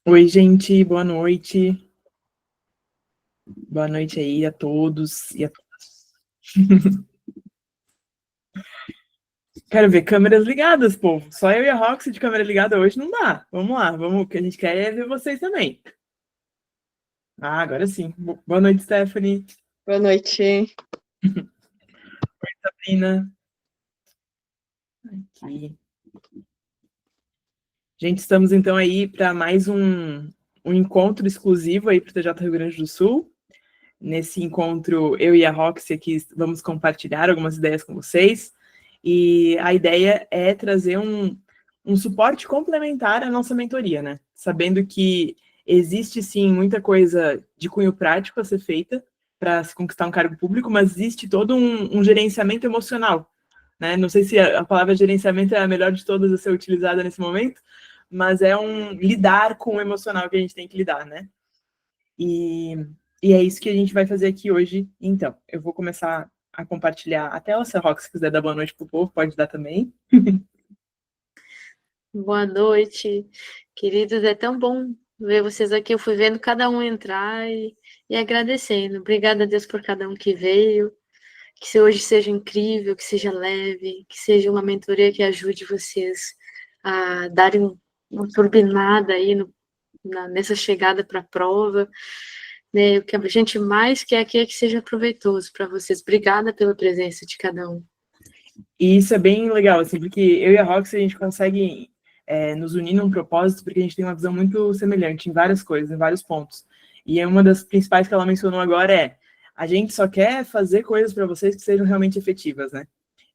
Oi, gente, boa noite. Boa noite aí a todos e a todas. Quero ver câmeras ligadas, povo. Só eu e a Roxy de câmera ligada hoje não dá. Vamos lá, vamos. O que a gente quer é ver vocês também. Ah, agora sim. Boa noite, Stephanie. Boa noite. Sabrina. Aqui. Gente, estamos então aí para mais um encontro exclusivo aí para o TJ Rio Grande do Sul. Nesse encontro, eu e a Roxy aqui vamos compartilhar algumas ideias com vocês. E a ideia é trazer um suporte complementar à nossa mentoria, né? Sabendo que existe, sim, muita coisa de cunho prático a ser feita para se conquistar um cargo público, mas existe todo um gerenciamento emocional, né? Não sei se a palavra gerenciamento é a melhor de todas a ser utilizada nesse momento, mas é um lidar com o emocional que a gente tem que lidar, né? E, e é isso que a gente vai fazer aqui hoje. Então, eu vou começar a compartilhar a tela. Se a Rox quiser dar boa noite pro povo, pode dar também. Boa noite, queridos. É tão bom ver vocês aqui. Eu fui vendo cada um entrar e agradecendo. Obrigada a Deus por cada um que veio. Que hoje seja incrível, que seja leve, que seja uma mentoria que ajude vocês a darem uma turbinada aí nessa chegada para a prova. Né? O que a gente mais quer aqui é que seja proveitoso para vocês. Obrigada pela presença de cada um. E isso é bem legal, assim, porque eu e a Rox, a gente consegue nos unir num propósito, porque a gente tem uma visão muito semelhante em várias coisas, em vários pontos. E uma das principais que ela mencionou agora é: a gente só quer fazer coisas para vocês que sejam realmente efetivas, né?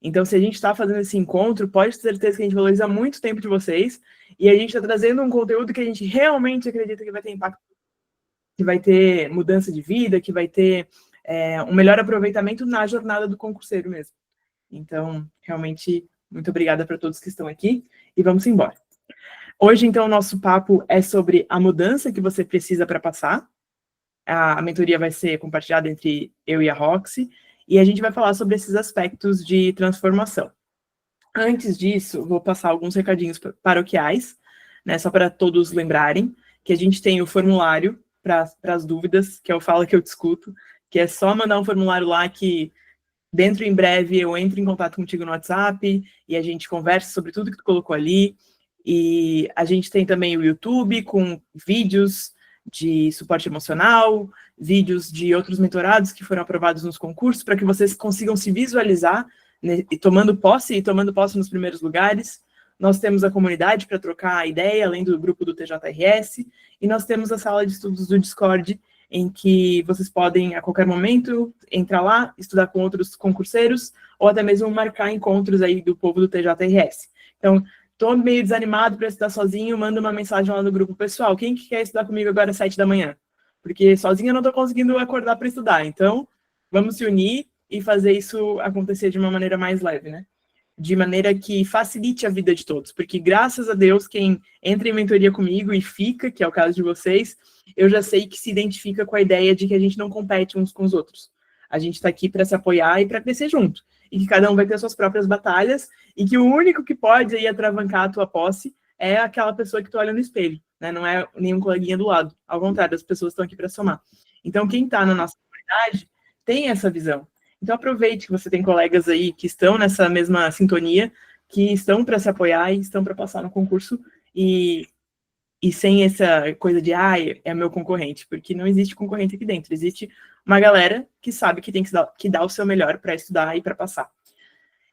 Então, se a gente está fazendo esse encontro, pode ter certeza que a gente valoriza muito o tempo de vocês e a gente está trazendo um conteúdo que a gente realmente acredita que vai ter impacto, que vai ter mudança de vida, que vai ter um melhor aproveitamento na jornada do concurseiro mesmo. Então, realmente, muito obrigada para todos que estão aqui e vamos embora. Hoje, então, o nosso papo é sobre a mudança que você precisa para passar. A mentoria vai ser compartilhada entre eu e a Roxy e a gente vai falar sobre esses aspectos de transformação. Antes disso, vou passar alguns recadinhos paroquiais, né, só para todos lembrarem que a gente tem o formulário para as dúvidas, que é o Fala Que Eu Discuto, que é só mandar um formulário lá que dentro em breve eu entro em contato contigo no WhatsApp e a gente conversa sobre tudo que tu colocou ali. E a gente tem também o YouTube com vídeos de suporte emocional, vídeos de outros mentorados que foram aprovados nos concursos, para que vocês consigam se visualizar, né, e tomando posse nos primeiros lugares. Nós temos a comunidade para trocar ideia, além do grupo do TJRS, e nós temos a sala de estudos do Discord, em que vocês podem, a qualquer momento, entrar lá, estudar com outros concurseiros, ou até mesmo marcar encontros aí do povo do TJRS. Então, estou meio desanimado para estudar sozinho, manda uma mensagem lá no grupo pessoal. Quem que quer estudar comigo agora às 7 da manhã? Porque sozinho eu não estou conseguindo acordar para estudar. Então, vamos se unir e fazer isso acontecer de uma maneira mais leve, né? De maneira que facilite a vida de todos, porque graças a Deus, quem entra em mentoria comigo e fica, que é o caso de vocês, eu já sei que se identifica com a ideia de que a gente não compete uns com os outros. A gente está aqui para se apoiar e para crescer junto, e que cada um vai ter suas próprias batalhas, e que o único que pode aí atravancar a tua posse é aquela pessoa que tu olha no espelho, né? Não é nenhum coleguinha do lado, ao contrário, as pessoas estão aqui para somar. Então, quem está na nossa comunidade tem essa visão. Então aproveite que você tem colegas aí que estão nessa mesma sintonia, que estão para se apoiar e estão para passar no concurso e sem essa coisa de é meu concorrente, porque não existe concorrente aqui dentro, existe uma galera que sabe que tem que dar o seu melhor para estudar e para passar.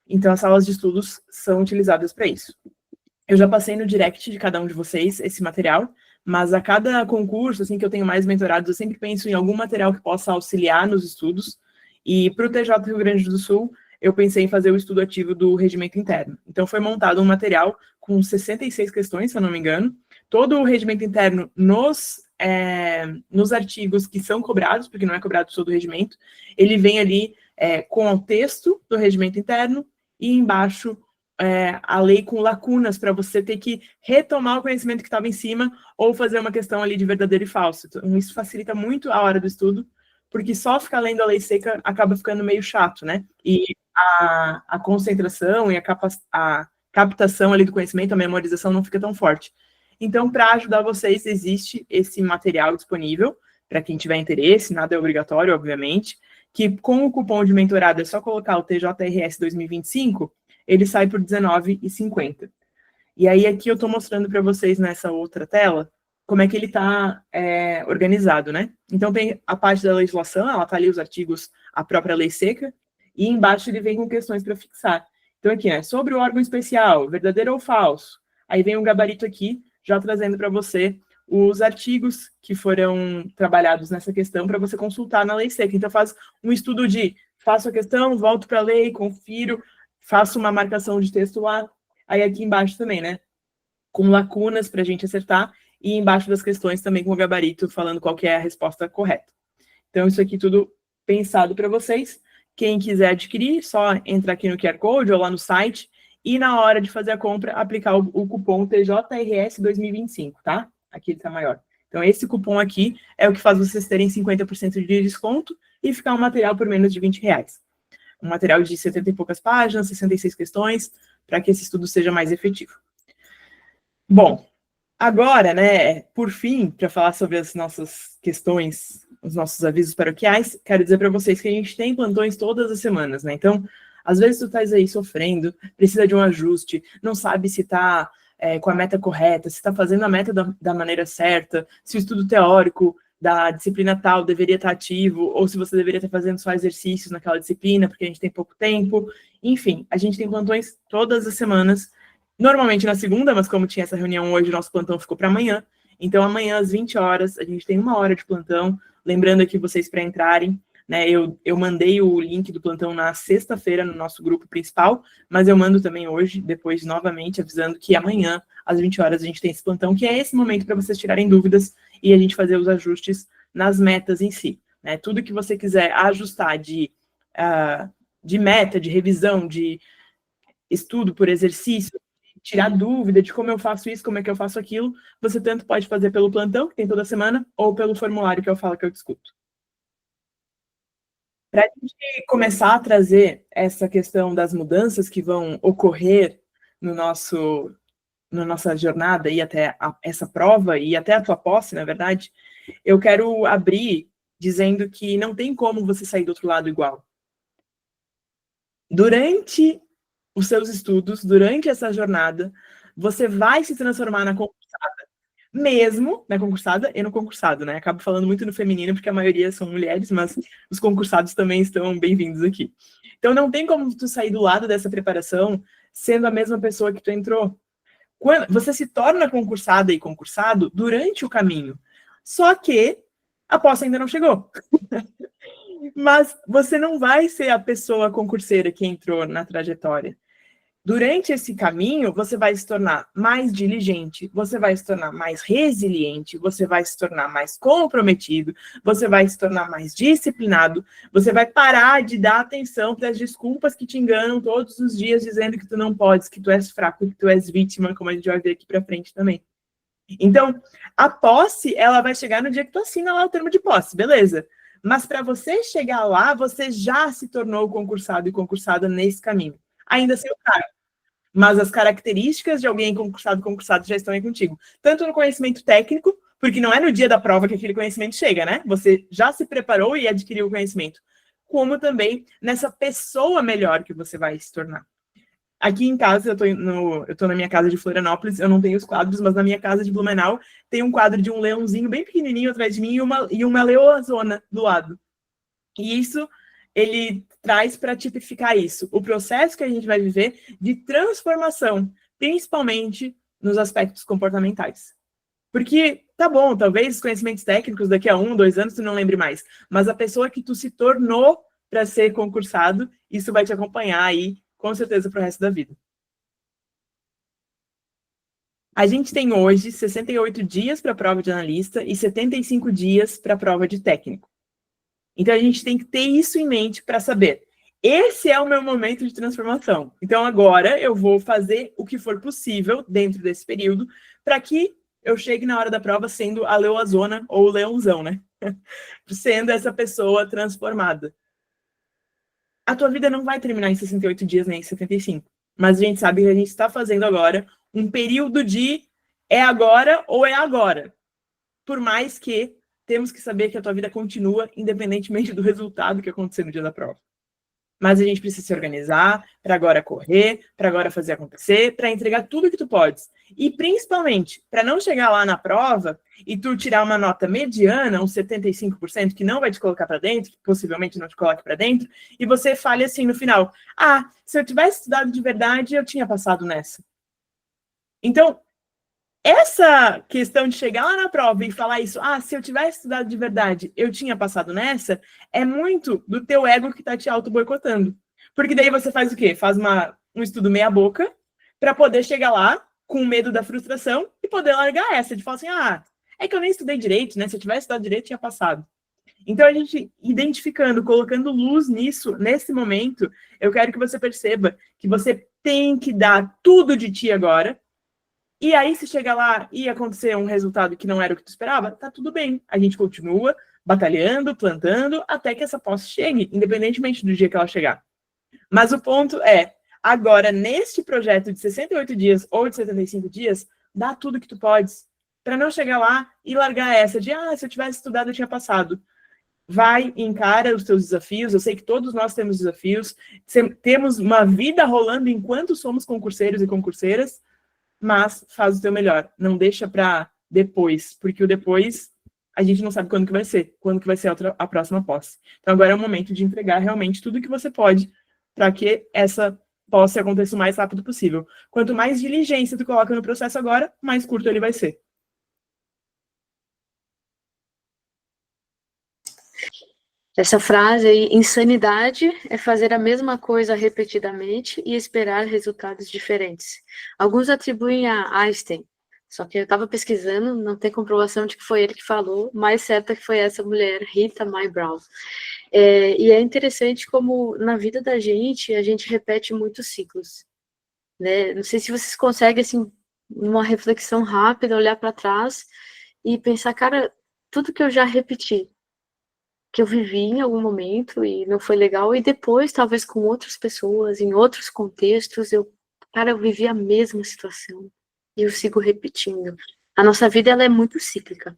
Então as salas de estudos são utilizadas para isso. Eu já passei no direct de cada um de vocês esse material, mas a cada concurso, assim, que eu tenho mais mentorados, eu sempre penso em algum material que possa auxiliar nos estudos. E para o TJ Rio Grande do Sul, eu pensei em fazer o estudo ativo do regimento interno. Então foi montado um material com 66 questões, se eu não me engano. Todo o regimento interno nos artigos que são cobrados, porque não é cobrado todo o regimento, ele vem ali com o texto do regimento interno e embaixo a lei com lacunas para você ter que retomar o conhecimento que estava em cima ou fazer uma questão ali de verdadeiro e falso. Então, isso facilita muito a hora do estudo, porque só ficar lendo a lei seca acaba ficando meio chato, né? E a concentração e a captação ali do conhecimento, a memorização não fica tão forte. Então, para ajudar vocês, existe esse material disponível para quem tiver interesse, nada é obrigatório, obviamente, que com o cupom de mentorado é só colocar o TJRS 2025, ele sai por R$19,50. E aí aqui eu estou mostrando para vocês nessa outra tela como é que ele está organizado, né? Então tem a parte da legislação, ela está ali os artigos, a própria lei seca, e embaixo ele vem com questões para fixar. Então aqui, sobre o órgão especial, verdadeiro ou falso? Aí vem um gabarito aqui, já trazendo para você os artigos que foram trabalhados nessa questão para você consultar na lei seca. Então faz um estudo de, faço a questão, volto para a lei, confiro, faço uma marcação de texto lá, aí aqui embaixo também, né? Com lacunas para a gente acertar, e embaixo das questões também com o gabarito falando qual que é a resposta correta. Então, isso aqui tudo pensado para vocês. Quem quiser adquirir, só entra aqui no QR Code ou lá no site, e na hora de fazer a compra, aplicar o cupom TJRS 2025, tá? Aqui ele está maior. Então, esse cupom aqui é o que faz vocês terem 50% de desconto e ficar um material por menos de R$20. Um material de 70 e poucas páginas, 66 questões, para que esse estudo seja mais efetivo. Bom, agora, né, por fim, para falar sobre as nossas questões, os nossos avisos paroquiais, quero dizer para vocês que a gente tem plantões todas as semanas, né? Então, às vezes tu estás aí sofrendo, precisa de um ajuste, não sabe se está com a meta correta, se está fazendo a meta da maneira certa, se o estudo teórico da disciplina tal deveria estar ativo, ou se você deveria estar fazendo só exercícios naquela disciplina, porque a gente tem pouco tempo. Enfim, a gente tem plantões todas as semanas, normalmente na segunda, mas como tinha essa reunião hoje, nosso plantão ficou para amanhã. Então, amanhã, às 20 horas, a gente tem 1 hora de plantão. Lembrando aqui vocês para entrarem, né? Eu mandei o link do plantão na sexta-feira no nosso grupo principal, mas eu mando também hoje, depois novamente, avisando que amanhã, às 20 horas, a gente tem esse plantão, que é esse momento para vocês tirarem dúvidas e a gente fazer os ajustes nas metas em si, né? Tudo que você quiser ajustar de meta, de revisão, de estudo por exercício, tirar dúvida de como eu faço isso, como é que eu faço aquilo, você tanto pode fazer pelo plantão, que tem toda semana, ou pelo formulário que eu falo que eu discuto. Para a gente começar a trazer essa questão das mudanças que vão ocorrer na nossa jornada e até essa prova e até a tua posse, na verdade, eu quero abrir dizendo que não tem como você sair do outro lado igual. Durante os seus estudos, durante essa jornada, você vai se transformar na concursada, mesmo na concursada e no concursado, né? Acabo falando muito no feminino, porque a maioria são mulheres, mas os concursados também estão bem-vindos aqui. Então, não tem como tu sair do lado dessa preparação sendo a mesma pessoa que tu entrou. Quando você se torna concursada e concursado durante o caminho, só que a posse ainda não chegou. Mas você não vai ser a pessoa concurseira que entrou na trajetória. Durante esse caminho, você vai se tornar mais diligente, você vai se tornar mais resiliente, você vai se tornar mais comprometido, você vai se tornar mais disciplinado, você vai parar de dar atenção para as desculpas que te enganam todos os dias, dizendo que tu não podes, que tu és fraco, que tu és vítima, como a gente vai ver aqui para frente também. Então, a posse, ela vai chegar no dia que tu assina lá o termo de posse, beleza. Mas para você chegar lá, você já se tornou concursado e concursada nesse caminho. Ainda sem o cargo. Mas as características de alguém concursado já estão aí contigo. Tanto no conhecimento técnico, porque não é no dia da prova que aquele conhecimento chega, né? Você já se preparou e adquiriu o conhecimento. Como também nessa pessoa melhor que você vai se tornar. Aqui em casa, eu tô na minha casa de Florianópolis, eu não tenho os quadros, mas na minha casa de Blumenau tem um quadro de um leãozinho bem pequenininho atrás de mim e uma leoazona do lado. E isso, ele traz para tipificar isso, o processo que a gente vai viver de transformação, principalmente nos aspectos comportamentais. Porque, tá bom, talvez os conhecimentos técnicos daqui a 1, 2 anos tu não lembre mais, mas a pessoa que tu se tornou para ser concursado, isso vai te acompanhar aí, com certeza, para o resto da vida. A gente tem hoje 68 dias para a prova de analista e 75 dias para a prova de técnico. Então, a gente tem que ter isso em mente para saber, esse é o meu momento de transformação. Então, agora eu vou fazer o que for possível dentro desse período para que eu chegue na hora da prova sendo a leoazona ou o leãozão, né? Sendo essa pessoa transformada. A tua vida não vai terminar em 68 dias nem em 75. Mas a gente sabe que a gente está fazendo agora um período de é agora ou é agora. Por mais que temos que saber que a tua vida continua, independentemente do resultado que acontecer no dia da prova. Mas a gente precisa se organizar para agora correr, para agora fazer acontecer, para entregar tudo que tu podes. E principalmente, para não chegar lá na prova e tu tirar uma nota mediana, uns 75%, que não vai te colocar para dentro, que possivelmente não te coloque para dentro, e você fale assim no final: ah, se eu tivesse estudado de verdade, eu tinha passado nessa. Então, essa questão de chegar lá na prova e falar isso, ah, se eu tivesse estudado de verdade, eu tinha passado nessa, é muito do teu ego que tá te auto-boicotando. Porque daí você faz o quê? Faz um estudo meia boca para poder chegar lá com medo da frustração e poder largar essa, de falar assim, ah, é que eu nem estudei direito, né? Se eu tivesse estudado direito, tinha passado. Então, a gente identificando, colocando luz nisso, nesse momento, eu quero que você perceba que você tem que dar tudo de ti agora. E aí, se chegar lá e acontecer um resultado que não era o que tu esperava, tá tudo bem. A gente continua batalhando, plantando, até que essa posse chegue, independentemente do dia que ela chegar. Mas o ponto é, agora, neste projeto de 68 dias ou de 75 dias, dá tudo que tu podes, para não chegar lá e largar essa de, ah, se eu tivesse estudado, eu tinha passado. Vai, encara os teus desafios, eu sei que todos nós temos desafios, temos uma vida rolando enquanto somos concurseiros e concurseiras, mas faz o teu melhor, não deixa para depois, porque o depois a gente não sabe quando que vai ser a próxima posse. Então agora é o momento de entregar realmente tudo que você pode para que essa posse aconteça o mais rápido possível. Quanto mais diligência tu coloca no processo agora, mais curto ele vai ser. Essa frase aí, insanidade é fazer a mesma coisa repetidamente e esperar resultados diferentes. Alguns atribuem a Einstein, só que eu estava pesquisando, não tem comprovação de que foi ele que falou, mais certa que foi essa mulher, Rita Mae Brown. E é interessante como na vida da gente, a gente repete muitos ciclos. Né? Não sei se vocês conseguem, assim, numa reflexão rápida, olhar para trás e pensar, cara, tudo que eu já repeti, que eu vivi em algum momento e não foi legal, e depois, talvez com outras pessoas, em outros contextos, eu vivi a mesma situação e eu sigo repetindo. A nossa vida, ela é muito cíclica,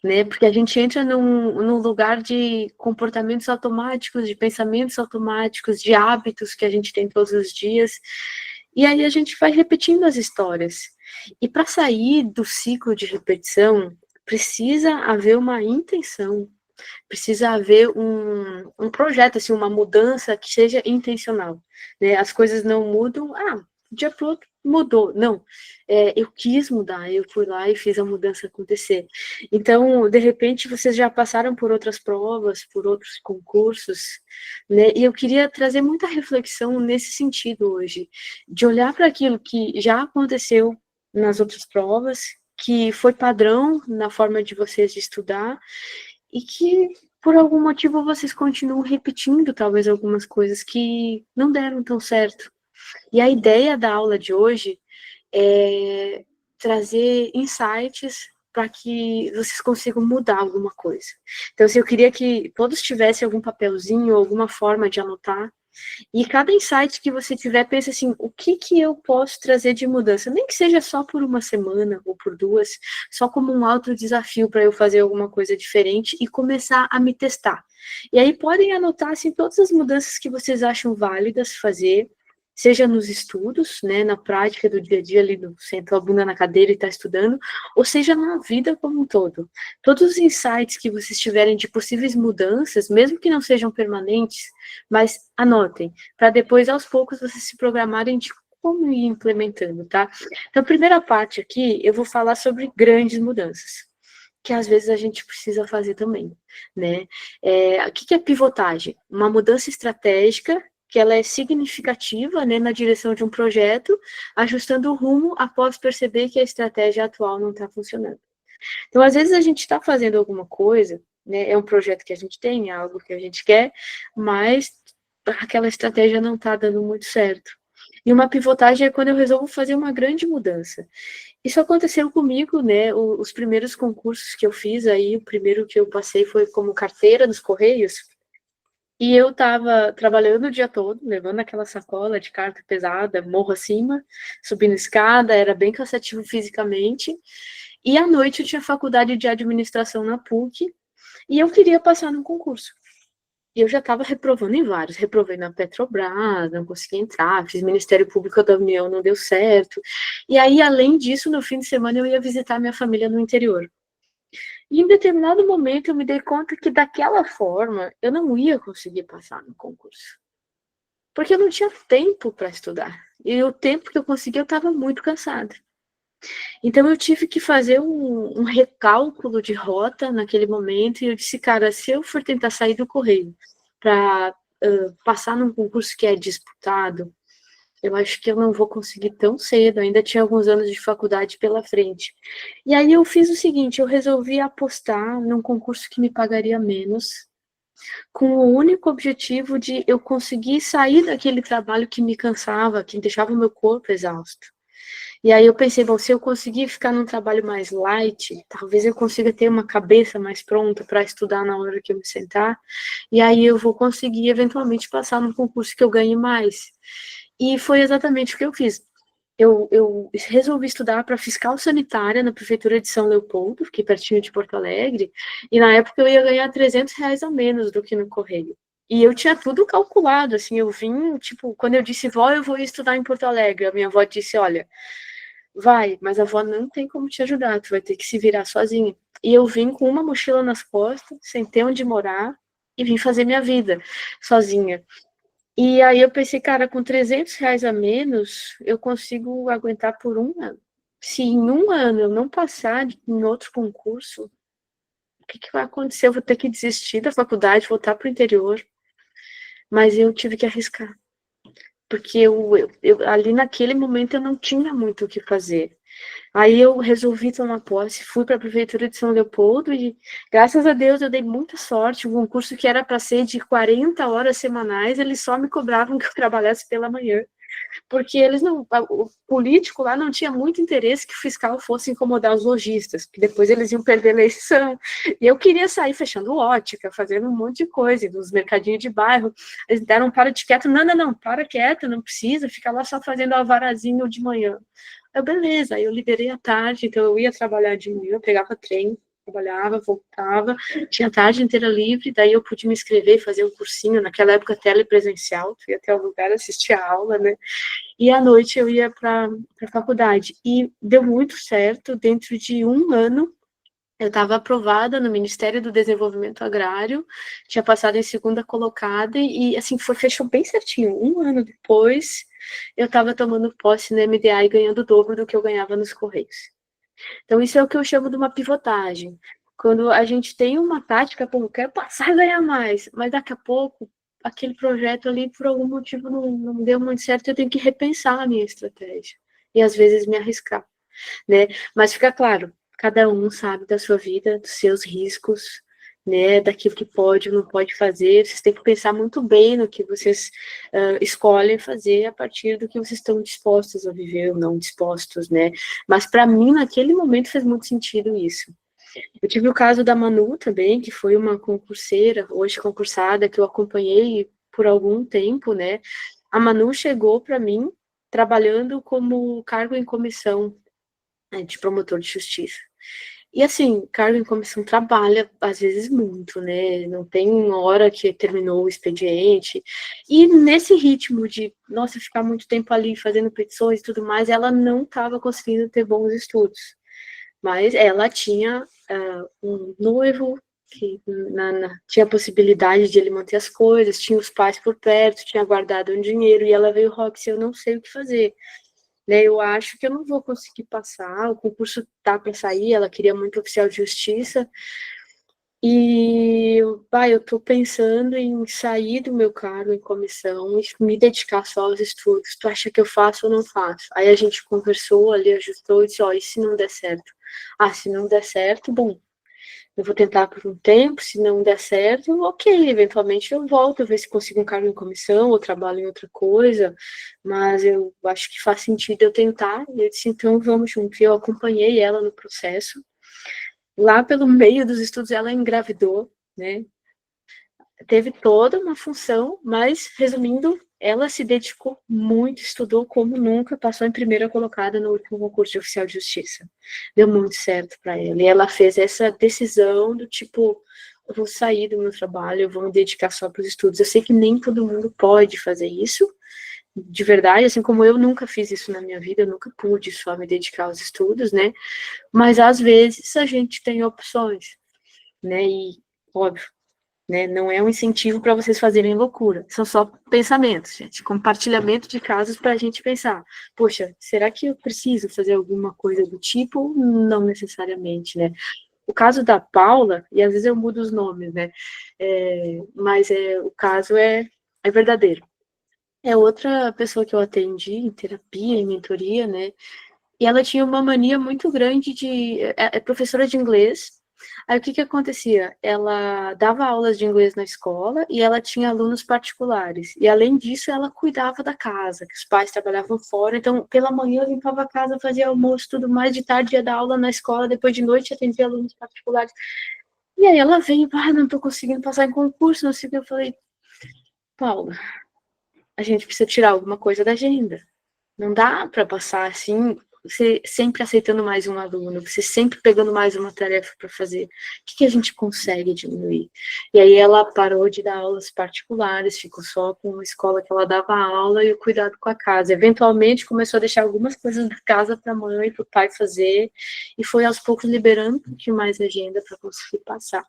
né? Porque a gente entra num lugar de comportamentos automáticos, de pensamentos automáticos, de hábitos que a gente tem todos os dias, e aí a gente vai repetindo as histórias. E para sair do ciclo de repetição, precisa haver uma intenção, precisa haver um projeto, assim, uma mudança que seja intencional, né? As coisas não mudam, do dia para o outro mudou. Não, eu quis mudar, eu fui lá e fiz a mudança acontecer. Então, de repente, vocês já passaram por outras provas, por outros concursos, né? E eu queria trazer muita reflexão nesse sentido hoje, de olhar para aquilo que já aconteceu nas outras provas, que foi padrão na forma de vocês de estudar, e que, por algum motivo, vocês continuam repetindo, talvez, algumas coisas que não deram tão certo. E a ideia da aula de hoje é trazer insights para que vocês consigam mudar alguma coisa. Então, assim, eu queria que todos tivessem algum papelzinho, alguma forma de anotar, e cada insight que você tiver, pense assim, o que eu posso trazer de mudança? Nem que seja só por uma semana ou por duas, só como um alto desafio para eu fazer alguma coisa diferente e começar a me testar. E aí podem anotar, assim, todas as mudanças que vocês acham válidas fazer, seja nos estudos, né, na prática do dia a dia, ali sentou a bunda na cadeira e está estudando, ou seja na vida como um todo. Todos os insights que vocês tiverem de possíveis mudanças, mesmo que não sejam permanentes, mas anotem, para depois, aos poucos, vocês se programarem de como ir implementando, tá? Então, a primeira parte aqui, eu vou falar sobre grandes mudanças, que às vezes a gente precisa fazer também, né? O que é pivotagem? Uma mudança estratégica que ela é significativa, né, na direção de um projeto, ajustando o rumo após perceber que a estratégia atual não está funcionando. Então, às vezes a gente está fazendo alguma coisa, né, é um projeto que a gente tem, é algo que a gente quer, mas aquela estratégia não está dando muito certo. E uma pivotagem é quando eu resolvo fazer uma grande mudança. Isso aconteceu comigo, né, os primeiros concursos que eu fiz aí, o primeiro que eu passei foi como carteira nos Correios, E eu estava trabalhando o dia todo, levando aquela sacola de carta pesada, morro acima, subindo escada, era bem cansativo fisicamente. E à noite eu tinha faculdade de administração na PUC, e eu queria passar no concurso. E eu já estava reprovando em vários. Reprovei na Petrobras, não consegui entrar, fiz Ministério Público da União, não deu certo. E aí, além disso, no fim de semana eu ia visitar minha família no interior. E em determinado momento eu me dei conta que daquela forma eu não ia conseguir passar no concurso. Porque eu não tinha tempo para estudar. E o tempo que eu consegui eu estava muito cansada. Então eu tive que fazer um recálculo de rota naquele momento e eu disse, cara, se eu for tentar sair do Correio para passar num concurso que é disputado, eu acho que eu não vou conseguir tão cedo, ainda tinha alguns anos de faculdade pela frente. E aí eu fiz o seguinte, eu resolvi apostar num concurso que me pagaria menos, com o único objetivo de eu conseguir sair daquele trabalho que me cansava, que deixava o meu corpo exausto. E aí eu pensei, bom, se eu conseguir ficar num trabalho mais light, talvez eu consiga ter uma cabeça mais pronta para estudar na hora que eu me sentar, e aí eu vou conseguir eventualmente passar num concurso que eu ganhe mais. E foi exatamente o que eu fiz. Eu resolvi estudar para fiscal sanitária na prefeitura de São Leopoldo, fiquei pertinho de Porto Alegre, e na época eu ia ganhar R$ 300 a menos do que no Correio. E eu tinha tudo calculado, assim, eu vim, tipo, quando eu disse, vó, eu vou estudar em Porto Alegre, a minha avó disse, olha, vai, mas a avó não tem como te ajudar, tu vai ter que se virar sozinha. E eu vim com uma mochila nas costas, sem ter onde morar, e vim fazer minha vida sozinha. E aí eu pensei, cara, com R$ 300 a menos, eu consigo aguentar por um ano. Se em um ano eu não passar em outro concurso, o que vai acontecer? Eu vou ter que desistir da faculdade, voltar para o interior. Mas eu tive que arriscar. Porque ali naquele momento eu não tinha muito o que fazer. Aí eu resolvi tomar posse, fui para a prefeitura de São Leopoldo e, graças a Deus, eu dei muita sorte. Um concurso que era para ser de 40 horas semanais, eles só me cobravam que eu trabalhasse pela manhã. Porque eles não, o político lá não tinha muito interesse que o fiscal fosse incomodar os lojistas, que depois eles iam perder a eleição. E eu queria sair fechando ótica, fazendo um monte de coisa, nos mercadinhos de bairro. Eles deram um para de quieto, não, para quieto, não precisa, fica lá só fazendo alvarazinho de manhã. Eu, beleza, aí eu liberei à tarde, então eu ia trabalhar de manhã, pegava trem, trabalhava, voltava, tinha a tarde inteira livre, daí eu pude me inscrever e fazer um cursinho, naquela época telepresencial, tu ia até o lugar assistir a aula, né? E à noite eu ia para a faculdade. E deu muito certo, dentro de um ano eu estava aprovada no Ministério do Desenvolvimento Agrário, tinha passado em segunda colocada e assim, fechou bem certinho. Um ano depois, eu estava tomando posse no MDA e ganhando o dobro do que eu ganhava nos Correios. Então, isso é o que eu chamo de uma pivotagem. Quando a gente tem uma tática, pô, eu quero passar e ganhar mais, mas daqui a pouco, aquele projeto ali, por algum motivo, não deu muito certo, eu tenho que repensar a minha estratégia. E às vezes me arriscar, né? Mas fica claro, cada um sabe da sua vida, dos seus riscos, né, daquilo que pode ou não pode fazer, vocês têm que pensar muito bem no que vocês escolhem fazer a partir do que vocês estão dispostos a viver ou não dispostos, né, mas para mim, naquele momento, fez muito sentido isso. Eu tive o caso da Manu também, que foi uma concurseira, hoje concursada, que eu acompanhei por algum tempo, né, a Manu chegou para mim trabalhando como cargo em comissão, né, de promotor de justiça. E assim, cargo em comissão trabalha, às vezes, muito, né? Não tem uma hora que terminou o expediente. E nesse ritmo de, nossa, ficar muito tempo ali fazendo petições e tudo mais, ela não estava conseguindo ter bons estudos. Mas ela tinha um noivo que tinha a possibilidade de ele manter as coisas, tinha os pais por perto, tinha guardado um dinheiro, e ela veio, Roxy, eu não sei o que fazer. Né, eu acho que eu não vou conseguir passar, o concurso tá para sair, ela queria muito oficial de justiça, e eu estou pensando em sair do meu cargo em comissão e me dedicar só aos estudos. Tu acha que eu faço ou não faço? Aí a gente conversou ali, ajustou e disse, ó, e se não der certo? Ah, se não der certo, bom, eu vou tentar por um tempo, se não der certo, ok, eventualmente eu volto, ver se consigo um cargo em comissão ou trabalho em outra coisa, mas eu acho que faz sentido eu tentar, e eu disse, então vamos junto, e eu acompanhei ela no processo. Lá pelo meio dos estudos ela engravidou, né, teve toda uma função, mas, resumindo, ela se dedicou muito, estudou como nunca, passou em primeira colocada no último concurso de oficial de justiça. Deu muito certo para ela. E ela fez essa decisão do tipo, eu vou sair do meu trabalho, eu vou me dedicar só para os estudos. Eu sei que nem todo mundo pode fazer isso, de verdade, assim como eu nunca fiz isso na minha vida, eu nunca pude só me dedicar aos estudos, né? Mas às vezes a gente tem opções, né? E, óbvio, né? Não é um incentivo para vocês fazerem loucura, são só pensamentos, gente, compartilhamento de casos para a gente pensar, poxa, será que eu preciso fazer alguma coisa do tipo? Não necessariamente, né? O caso da Paula, e às vezes eu mudo os nomes, né? Mas o caso é verdadeiro. É outra pessoa que eu atendi em terapia, em mentoria, né? E ela tinha uma mania muito grande de... É professora de inglês. Aí o que acontecia? Ela dava aulas de inglês na escola e ela tinha alunos particulares. E além disso, ela cuidava da casa, que os pais trabalhavam fora. Então, pela manhã eu limpava a casa, fazia almoço, tudo mais. De tarde ia dar aula na escola, depois de noite atendia alunos particulares. E aí ela veio, não tô conseguindo passar em concurso, não sei o que. Eu falei, Paula, a gente precisa tirar alguma coisa da agenda. Não dá para passar assim, você sempre aceitando mais um aluno, você sempre pegando mais uma tarefa para fazer. O que a gente consegue diminuir? E aí ela parou de dar aulas particulares, ficou só com a escola que ela dava aula e o cuidado com a casa. Eventualmente começou a deixar algumas coisas da casa para a mãe e para o pai fazer, e foi aos poucos liberando um pouquinho mais a agenda para conseguir passar.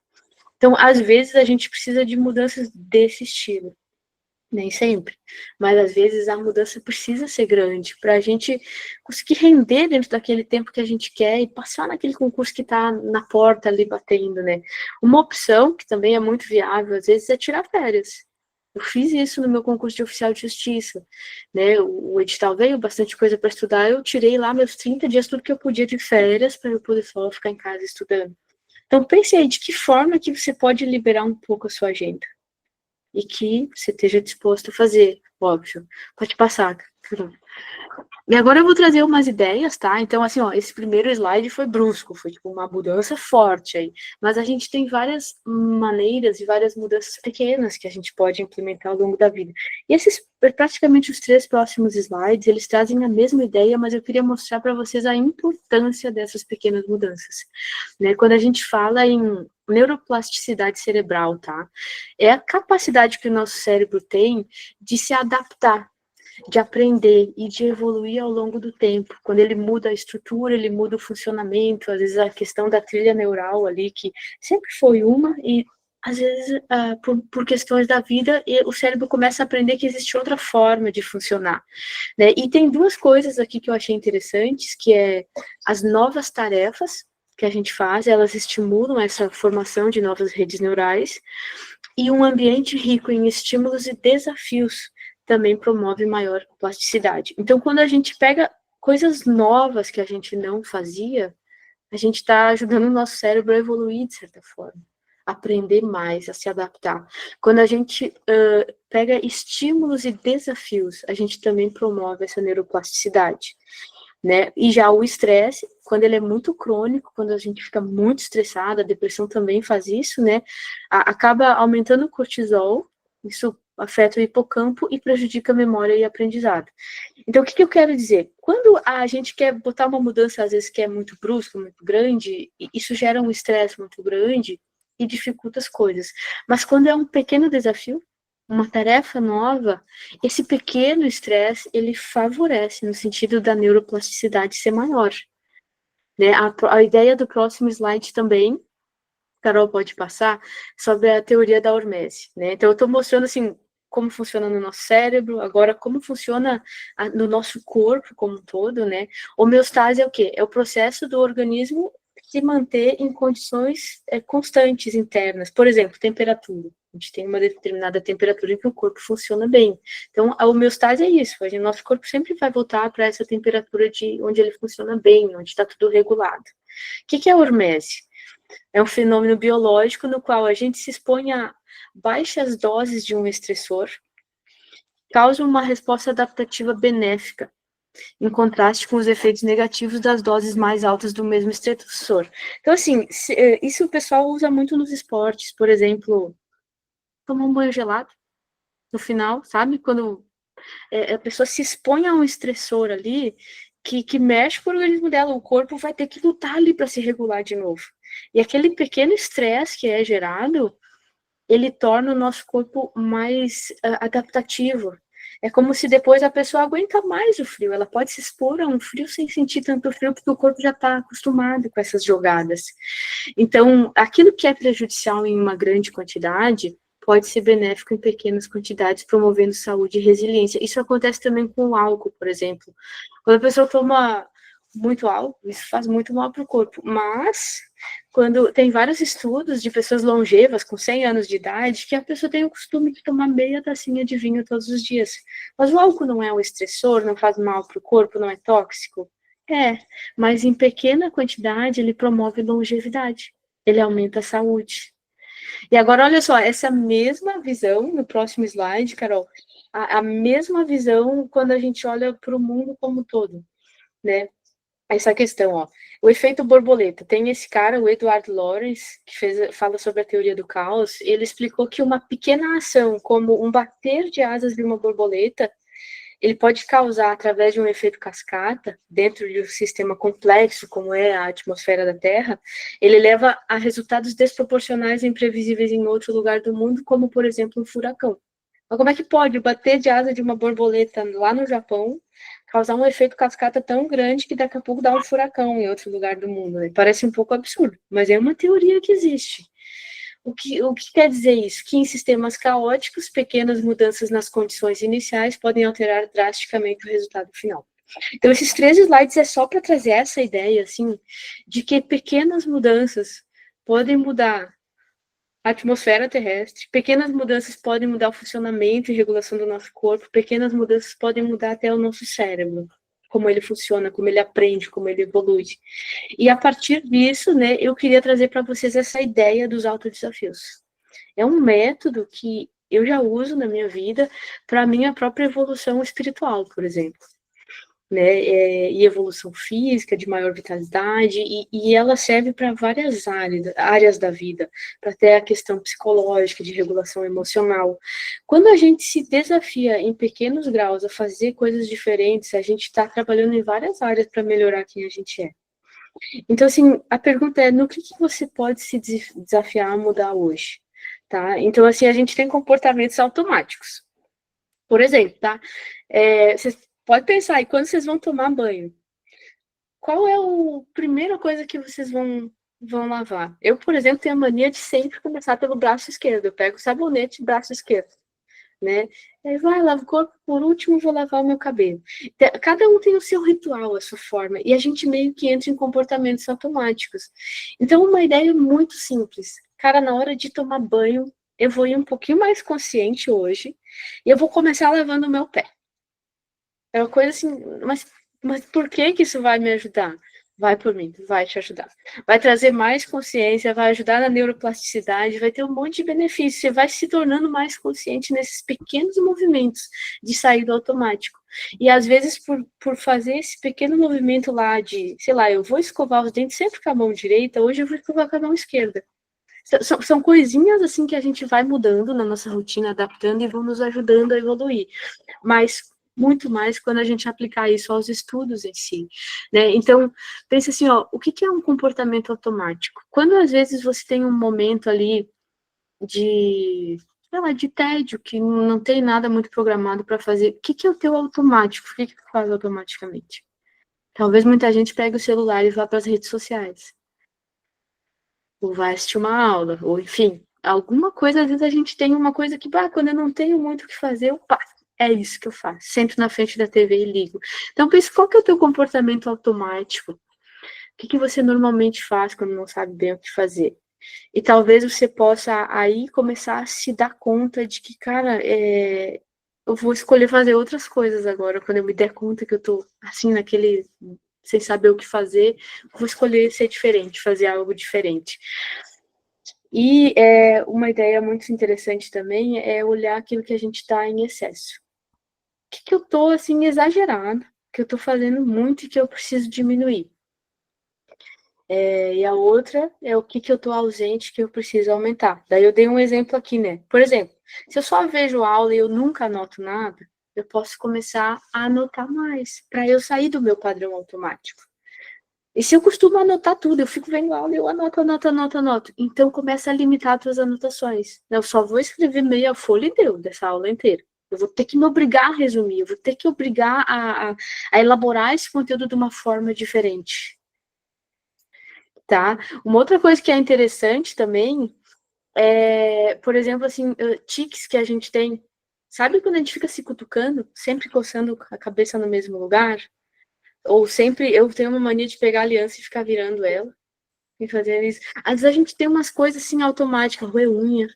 Então, às vezes, a gente precisa de mudanças desse estilo. Nem sempre, mas às vezes a mudança precisa ser grande para a gente conseguir render dentro daquele tempo que a gente quer e passar naquele concurso que está na porta ali batendo, né? Uma opção que também é muito viável às vezes é tirar férias. Eu fiz isso no meu concurso de oficial de justiça, né? O edital veio, bastante coisa para estudar, eu tirei lá meus 30 dias, tudo que eu podia de férias, para eu poder só ficar em casa estudando. Então pense aí, de que forma que você pode liberar um pouco a sua agenda? E que você esteja disposto a fazer, óbvio. Pode passar, Carol. E agora eu vou trazer umas ideias, tá? Então, assim, ó, esse primeiro slide foi brusco, foi tipo uma mudança forte aí. Mas a gente tem várias maneiras e várias mudanças pequenas que a gente pode implementar ao longo da vida. E esses, praticamente os 3 próximos slides, eles trazem a mesma ideia, mas eu queria mostrar para vocês a importância dessas pequenas mudanças. Né? Quando a gente fala em neuroplasticidade cerebral, tá? É a capacidade que o nosso cérebro tem de se adaptar, de aprender e de evoluir ao longo do tempo. Quando ele muda a estrutura, ele muda o funcionamento, às vezes a questão da trilha neural ali, que sempre foi uma, e às vezes, por questões da vida, o cérebro começa a aprender que existe outra forma de funcionar. Né? E tem 2 coisas aqui que eu achei interessantes, que é as novas tarefas que a gente faz, elas estimulam essa formação de novas redes neurais, e um ambiente rico em estímulos e desafios também promove maior plasticidade. Então, quando a gente pega coisas novas que a gente não fazia, a gente está ajudando o nosso cérebro a evoluir de certa forma, aprender mais, a se adaptar. Quando a gente pega estímulos e desafios, a gente também promove essa neuroplasticidade. Né? E já o estresse, quando ele é muito crônico, quando a gente fica muito estressada, a depressão também faz isso, né? Acaba aumentando o cortisol, isso afeta o hipocampo e prejudica a memória e aprendizado. Então, o que eu quero dizer? Quando a gente quer botar uma mudança, às vezes, que é muito brusca, muito grande, isso gera um estresse muito grande e dificulta as coisas. Mas quando é um pequeno desafio, uma tarefa nova, esse pequeno estresse, ele favorece no sentido da neuroplasticidade ser maior. Né? A ideia do próximo slide também, Carol pode passar, sobre a teoria da hormese. Né? Então, eu estou mostrando assim, como funciona no nosso cérebro, agora como funciona no nosso corpo como um todo, né? Homeostase é o quê? É o processo do organismo se manter em condições constantes internas. Por exemplo, temperatura. A gente tem uma determinada temperatura em que o corpo funciona bem. Então, a homeostase é isso. O nosso corpo sempre vai voltar para essa temperatura de onde ele funciona bem, onde está tudo regulado. O que é a hormese? É um fenômeno biológico no qual a gente se expõe a baixas doses de um estressor, causa uma resposta adaptativa benéfica, em contraste com os efeitos negativos das doses mais altas do mesmo estressor. Então, assim, isso o pessoal usa muito nos esportes, por exemplo, tomar um banho gelado no final, sabe? Quando a pessoa se expõe a um estressor ali que mexe com o organismo dela, o corpo vai ter que lutar ali para se regular de novo. E aquele pequeno estresse que é gerado, ele torna o nosso corpo mais adaptativo. É como se depois a pessoa aguenta mais o frio, ela pode se expor a um frio sem sentir tanto frio, porque o corpo já está acostumado com essas jogadas. Então, aquilo que é prejudicial em uma grande quantidade pode ser benéfico em pequenas quantidades, promovendo saúde e resiliência. Isso acontece também com o álcool, por exemplo. Quando a pessoa toma muito álcool, isso faz muito mal para o corpo, mas quando tem vários estudos de pessoas longevas, com 100 anos de idade, que a pessoa tem o costume de tomar meia tacinha de vinho todos os dias. Mas o álcool não é um estressor, não faz mal para o corpo, não é tóxico? É, mas em pequena quantidade ele promove longevidade, ele aumenta a saúde. E agora, olha só, essa mesma visão, no próximo slide, Carol, a mesma visão quando a gente olha para o mundo como um todo, né? Essa questão, ó, o efeito borboleta. Tem esse cara, o Edward Lorenz, que fala sobre a teoria do caos. Ele explicou que uma pequena ação, como um bater de asas de uma borboleta, ele pode causar, através de um efeito cascata, dentro de um sistema complexo, como é a atmosfera da Terra, ele leva a resultados desproporcionais e imprevisíveis em outro lugar do mundo, como, por exemplo, um furacão. Mas como é que pode o bater de asa de uma borboleta lá no Japão causar um efeito cascata tão grande que daqui a pouco dá um furacão em outro lugar do mundo? Né? Parece um pouco absurdo, mas é uma teoria que existe. O que quer dizer isso? Que em sistemas caóticos, pequenas mudanças nas condições iniciais podem alterar drasticamente o resultado final. Então, esses 3 slides é só para trazer essa ideia, assim, de que pequenas mudanças podem mudar a atmosfera terrestre, pequenas mudanças podem mudar o funcionamento e regulação do nosso corpo, pequenas mudanças podem mudar até o nosso cérebro, como ele funciona, como ele aprende, como ele evolui. E a partir disso, né, eu queria trazer para vocês essa ideia dos autodesafios. É um método que eu já uso na minha vida para a minha própria evolução espiritual, por exemplo. Né, e evolução física, de maior vitalidade, e ela serve para várias áreas da vida, para ter a questão psicológica, de regulação emocional. Quando a gente se desafia em pequenos graus a fazer coisas diferentes, a gente está trabalhando em várias áreas para melhorar quem a gente é. Então, assim, a pergunta é, no que você pode se desafiar a mudar hoje? Tá? Então, assim, a gente tem comportamentos automáticos. Por exemplo, tá? Vocês podem pensar aí, quando vocês vão tomar banho, qual é a primeira coisa que vocês vão lavar? Eu, por exemplo, tenho a mania de sempre começar pelo braço esquerdo. Eu pego o sabonete e braço esquerdo, né? Aí vai, lavo o corpo, por último vou lavar o meu cabelo. Cada um tem o seu ritual, a sua forma, e a gente meio que entra em comportamentos automáticos. Então, uma ideia muito simples. Cara, na hora de tomar banho, eu vou ir um pouquinho mais consciente hoje, e eu vou começar lavando o meu pé. É uma coisa assim, mas por que isso vai me ajudar? Vai por mim, vai te ajudar. Vai trazer mais consciência, vai ajudar na neuroplasticidade, vai ter um monte de benefícios. Você vai se tornando mais consciente nesses pequenos movimentos de sair do automático. E às vezes, por fazer esse pequeno movimento lá de, sei lá, eu vou escovar os dentes sempre com a mão direita, hoje eu vou escovar com a mão esquerda. São coisinhas assim que a gente vai mudando na nossa rotina, adaptando e vão nos ajudando a evoluir. Mas muito mais quando a gente aplicar isso aos estudos em si, né? Então, pensa assim, ó, o que é um comportamento automático? Quando às vezes você tem um momento ali de, sei lá, de tédio, que não tem nada muito programado para fazer, o que é o teu automático? O que tu faz automaticamente? Talvez muita gente pegue o celular e vá para as redes sociais, ou vai assistir uma aula, ou enfim, alguma coisa, às vezes a gente tem uma coisa que, quando eu não tenho muito o que fazer, eu passo. É isso que eu faço. Sento na frente da TV e ligo. Então, pense qual que é o teu comportamento automático. O que você normalmente faz quando não sabe bem o que fazer? E talvez você possa aí começar a se dar conta de que, cara, eu vou escolher fazer outras coisas agora. Quando eu me der conta que eu tô assim, sem saber o que fazer, vou escolher ser diferente, fazer algo diferente. E uma ideia muito interessante também é olhar aquilo que a gente está em excesso. O que eu estou, assim, exagerado, que eu estou fazendo muito e que eu preciso diminuir. E a outra é o que eu estou ausente que eu preciso aumentar. Daí eu dei um exemplo aqui, né? Por exemplo, se eu só vejo aula e eu nunca anoto nada, eu posso começar a anotar mais, para eu sair do meu padrão automático. E se eu costumo anotar tudo, eu fico vendo aula e eu anoto. Então começa a limitar as tuas anotações. Eu só vou escrever meia folha e deu dessa aula inteira. Eu vou ter que me obrigar a resumir, eu vou ter que obrigar a elaborar esse conteúdo de uma forma diferente. Tá? Uma outra coisa que é interessante também é, por exemplo, assim, tiques que a gente tem. Sabe quando a gente fica se cutucando, sempre coçando a cabeça no mesmo lugar? Ou sempre, eu tenho uma mania de pegar a aliança e ficar virando ela e fazer isso. Às vezes a gente tem umas coisas assim automáticas, roer unha,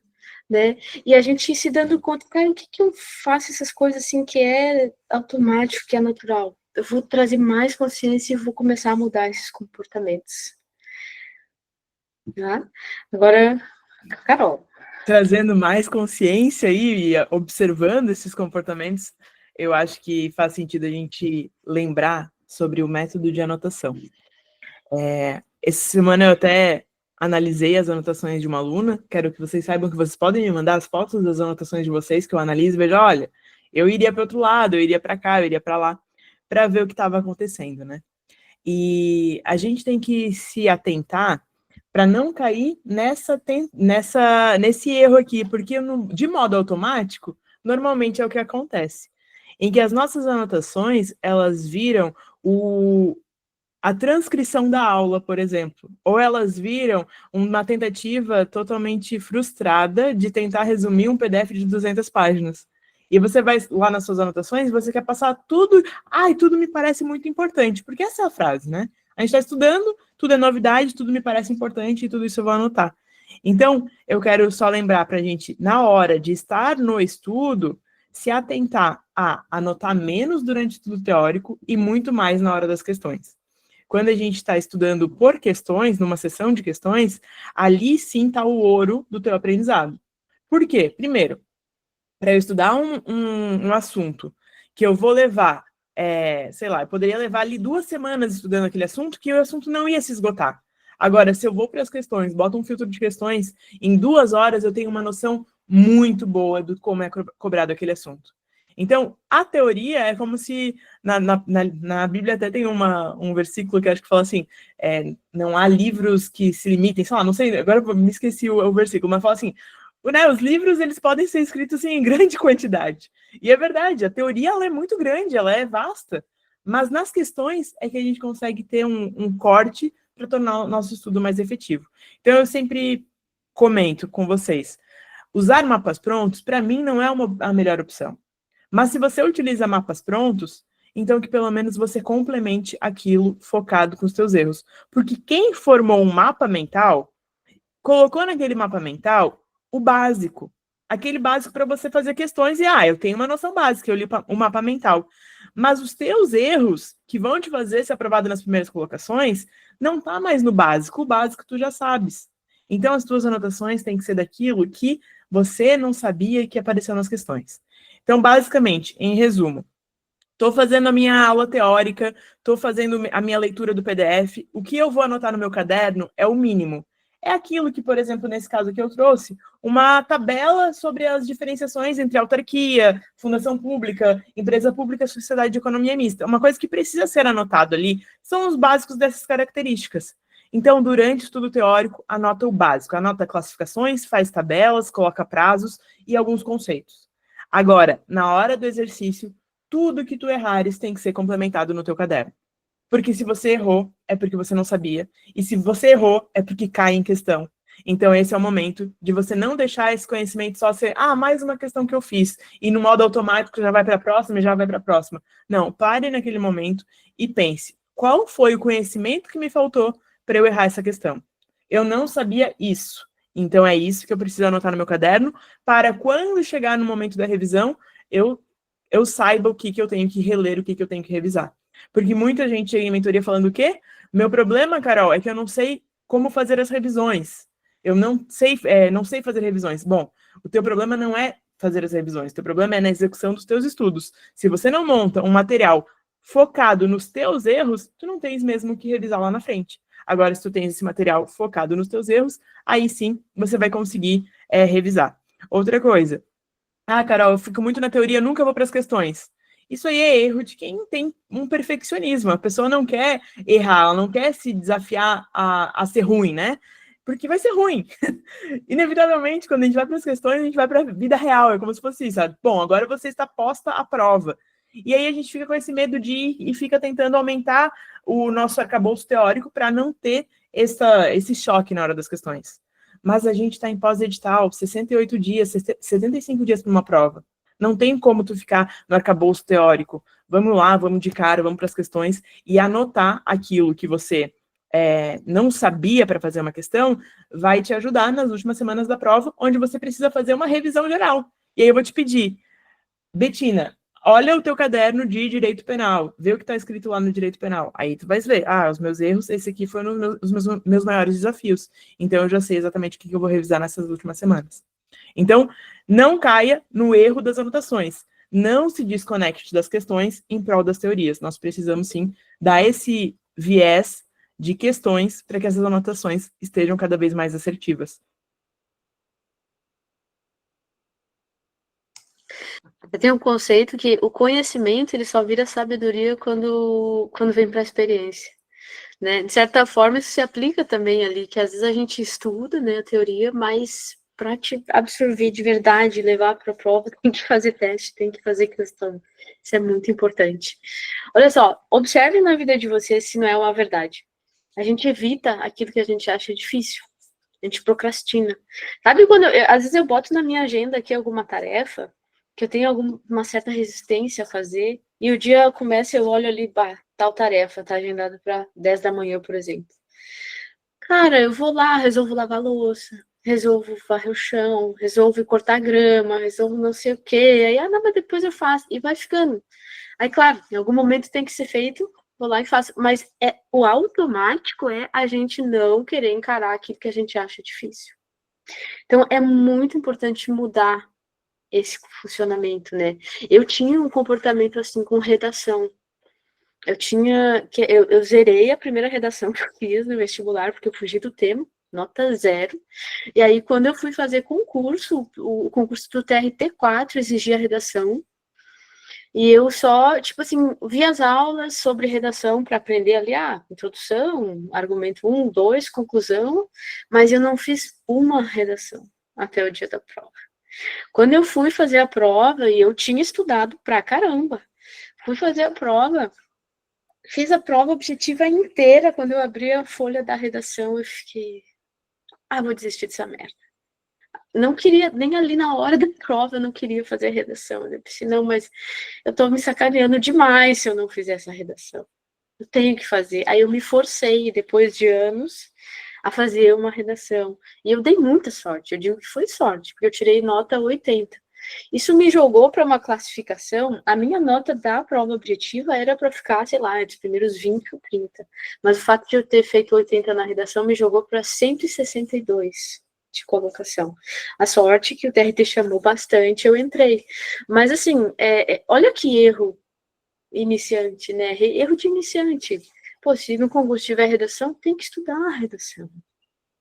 né? E a gente se dando conta, cara, o que que eu faço essas coisas assim que é automático, que é natural? Eu vou trazer mais consciência e vou começar a mudar esses comportamentos. Tá? Agora, Carol. Trazendo mais consciência aí e observando esses comportamentos, eu acho que faz sentido a gente lembrar sobre o método de anotação. Essa semana eu até analisei as anotações de uma aluna, quero que vocês saibam que vocês podem me mandar as fotos das anotações de vocês, que eu analiso e vejo, olha, eu iria para outro lado, eu iria para cá, eu iria para lá, para ver o que estava acontecendo, né? E a gente tem que se atentar para não cair nesse erro aqui, porque de modo automático, normalmente é o que acontece, em que as nossas anotações, elas viram a transcrição da aula, por exemplo, ou elas viram uma tentativa totalmente frustrada de tentar resumir um PDF de 200 páginas. E você vai lá nas suas anotações e você quer passar tudo, tudo me parece muito importante, porque essa é a frase, né? A gente está estudando, tudo é novidade, tudo me parece importante e tudo isso eu vou anotar. Então, eu quero só lembrar para a gente, na hora de estar no estudo, se atentar a anotar menos durante o estudo teórico e muito mais na hora das questões. Quando a gente está estudando por questões, numa sessão de questões, ali sim está o ouro do teu aprendizado. Por quê? Primeiro, para eu estudar um assunto que eu vou levar, sei lá, eu poderia levar ali 2 semanas estudando aquele assunto, que o assunto não ia se esgotar. Agora, se eu vou para as questões, boto um filtro de questões, em 2 horas eu tenho uma noção muito boa do como é cobrado aquele assunto. Então, a teoria é como se na Bíblia até tem um versículo que acho que fala assim, não há livros que se limitem, sei lá, não sei, agora eu me esqueci o versículo, mas fala assim, né, os livros eles podem ser escritos em grande quantidade. E é verdade, a teoria ela é muito grande, ela é vasta, mas nas questões é que a gente consegue ter um corte para tornar o nosso estudo mais efetivo. Então, eu sempre comento com vocês, usar mapas prontos, para mim, não é a melhor opção. Mas se você utiliza mapas prontos, então que pelo menos você complemente aquilo focado com os seus erros. Porque quem formou um mapa mental, colocou naquele mapa mental o básico. Aquele básico para você fazer questões e, eu tenho uma noção básica, eu li o mapa mental. Mas os teus erros, que vão te fazer ser aprovado nas primeiras colocações, não tá mais no básico. O básico tu já sabes. Então, as tuas anotações têm que ser daquilo que você não sabia que apareceu nas questões. Então, basicamente, em resumo, estou fazendo a minha aula teórica, estou fazendo a minha leitura do PDF, o que eu vou anotar no meu caderno é o mínimo. É aquilo que, por exemplo, nesse caso que eu trouxe, uma tabela sobre as diferenciações entre autarquia, fundação pública, empresa pública, sociedade de economia mista. Uma coisa que precisa ser anotado ali são os básicos dessas características. Então, durante o estudo teórico, anota o básico, anota classificações, faz tabelas, coloca prazos e alguns conceitos. Agora, na hora do exercício, tudo que tu errares tem que ser complementado no teu caderno. Porque se você errou, é porque você não sabia. E se você errou, é porque cai em questão. Então, esse é o momento de você não deixar esse conhecimento só ser, mais uma questão que eu fiz. E no modo automático já vai para a próxima e já vai para a próxima. Não, pare naquele momento e pense, qual foi o conhecimento que me faltou para eu errar essa questão? Eu não sabia isso. Então, é isso que eu preciso anotar no meu caderno, para quando chegar no momento da revisão, eu saiba o que eu tenho que reler, o que eu tenho que revisar. Porque muita gente chega em mentoria falando o quê? Meu problema, Carol, é que eu não sei como fazer as revisões. Eu não sei fazer revisões. Bom, o teu problema não é fazer as revisões, o teu problema é na execução dos teus estudos. Se você não monta um material focado nos teus erros, tu não tens mesmo que revisar lá na frente. Agora, se tu tens esse material focado nos teus erros, aí sim você vai conseguir revisar. Outra coisa. Carol, eu fico muito na teoria, nunca vou para as questões. Isso aí é erro de quem tem um perfeccionismo. A pessoa não quer errar, ela não quer se desafiar a ser ruim, né? Porque vai ser ruim. Inevitavelmente, quando a gente vai para as questões, a gente vai para a vida real. É como se fosse isso, sabe? Bom, agora você está posta à prova. E aí a gente fica com esse medo de ir e fica tentando aumentar o nosso arcabouço teórico para não ter esse choque na hora das questões. Mas a gente está em pós-edital, 68 dias, 75 dias para uma prova. Não tem como tu ficar no arcabouço teórico. Vamos lá, vamos de cara, vamos para as questões e anotar aquilo que você não sabia para fazer uma questão, vai te ajudar nas últimas semanas da prova, onde você precisa fazer uma revisão geral. E aí eu vou te pedir, Betina, olha o teu caderno de direito penal, vê o que está escrito lá no direito penal. Aí tu vai ver, os meus erros, esse aqui foi os meus maiores desafios. Então eu já sei exatamente o que eu vou revisar nessas últimas semanas. Então, não caia no erro das anotações. Não se desconecte das questões em prol das teorias. Nós precisamos, sim, dar esse viés de questões para que essas anotações estejam cada vez mais assertivas. Tem um conceito que o conhecimento ele só vira sabedoria quando vem para a experiência. Né? De certa forma, isso se aplica também ali, que às vezes a gente estuda, né, a teoria, mas para te absorver de verdade, levar para a prova, tem que fazer teste, tem que fazer questão. Isso é muito importante. Olha só, observe na vida de vocês se não é uma verdade. A gente evita aquilo que a gente acha difícil. A gente procrastina. Sabe quando às vezes eu boto na minha agenda aqui alguma tarefa que eu tenho uma certa resistência a fazer, e o dia começa, eu olho ali, tal tarefa tá agendada para 10 da manhã, por exemplo. Cara, eu vou lá, resolvo lavar a louça, resolvo varrer o chão, resolvo cortar grama, resolvo não sei o quê, aí, não, mas depois eu faço, e vai ficando. Aí, claro, em algum momento tem que ser feito, vou lá e faço, mas o automático é a gente não querer encarar aquilo que a gente acha difícil. Então, é muito importante mudar esse funcionamento, né? Eu tinha um comportamento assim com redação. Eu zerei a primeira redação que eu fiz no vestibular, porque eu fugi do tema, nota 0. E aí, quando eu fui fazer concurso, o concurso do TRT4 exigia redação. E eu só, tipo assim, vi as aulas sobre redação para aprender ali, introdução, argumento 1, 2, conclusão, mas eu não fiz uma redação até o dia da prova. Quando eu fui fazer a prova, e eu tinha estudado pra caramba, fui fazer a prova, fiz a prova objetiva inteira, quando eu abri a folha da redação, eu fiquei, vou desistir dessa merda. Não queria, nem ali na hora da prova, eu não queria fazer a redação. Eu disse, não, mas eu tô me sacaneando demais se eu não fizer essa redação. Eu tenho que fazer. Aí eu me forcei, depois de anos, a fazer uma redação. E eu dei muita sorte, eu digo que foi sorte, porque eu tirei nota 80. Isso me jogou para uma classificação, a minha nota da prova objetiva era para ficar, sei lá, entre os primeiros 20 ou 30. Mas o fato de eu ter feito 80 na redação me jogou para 162 de colocação. A sorte que o TRT chamou bastante, eu entrei. Mas assim, olha que erro iniciante, né? Erro de iniciante. Pô, se no concurso tiver redação, tem que estudar a redação.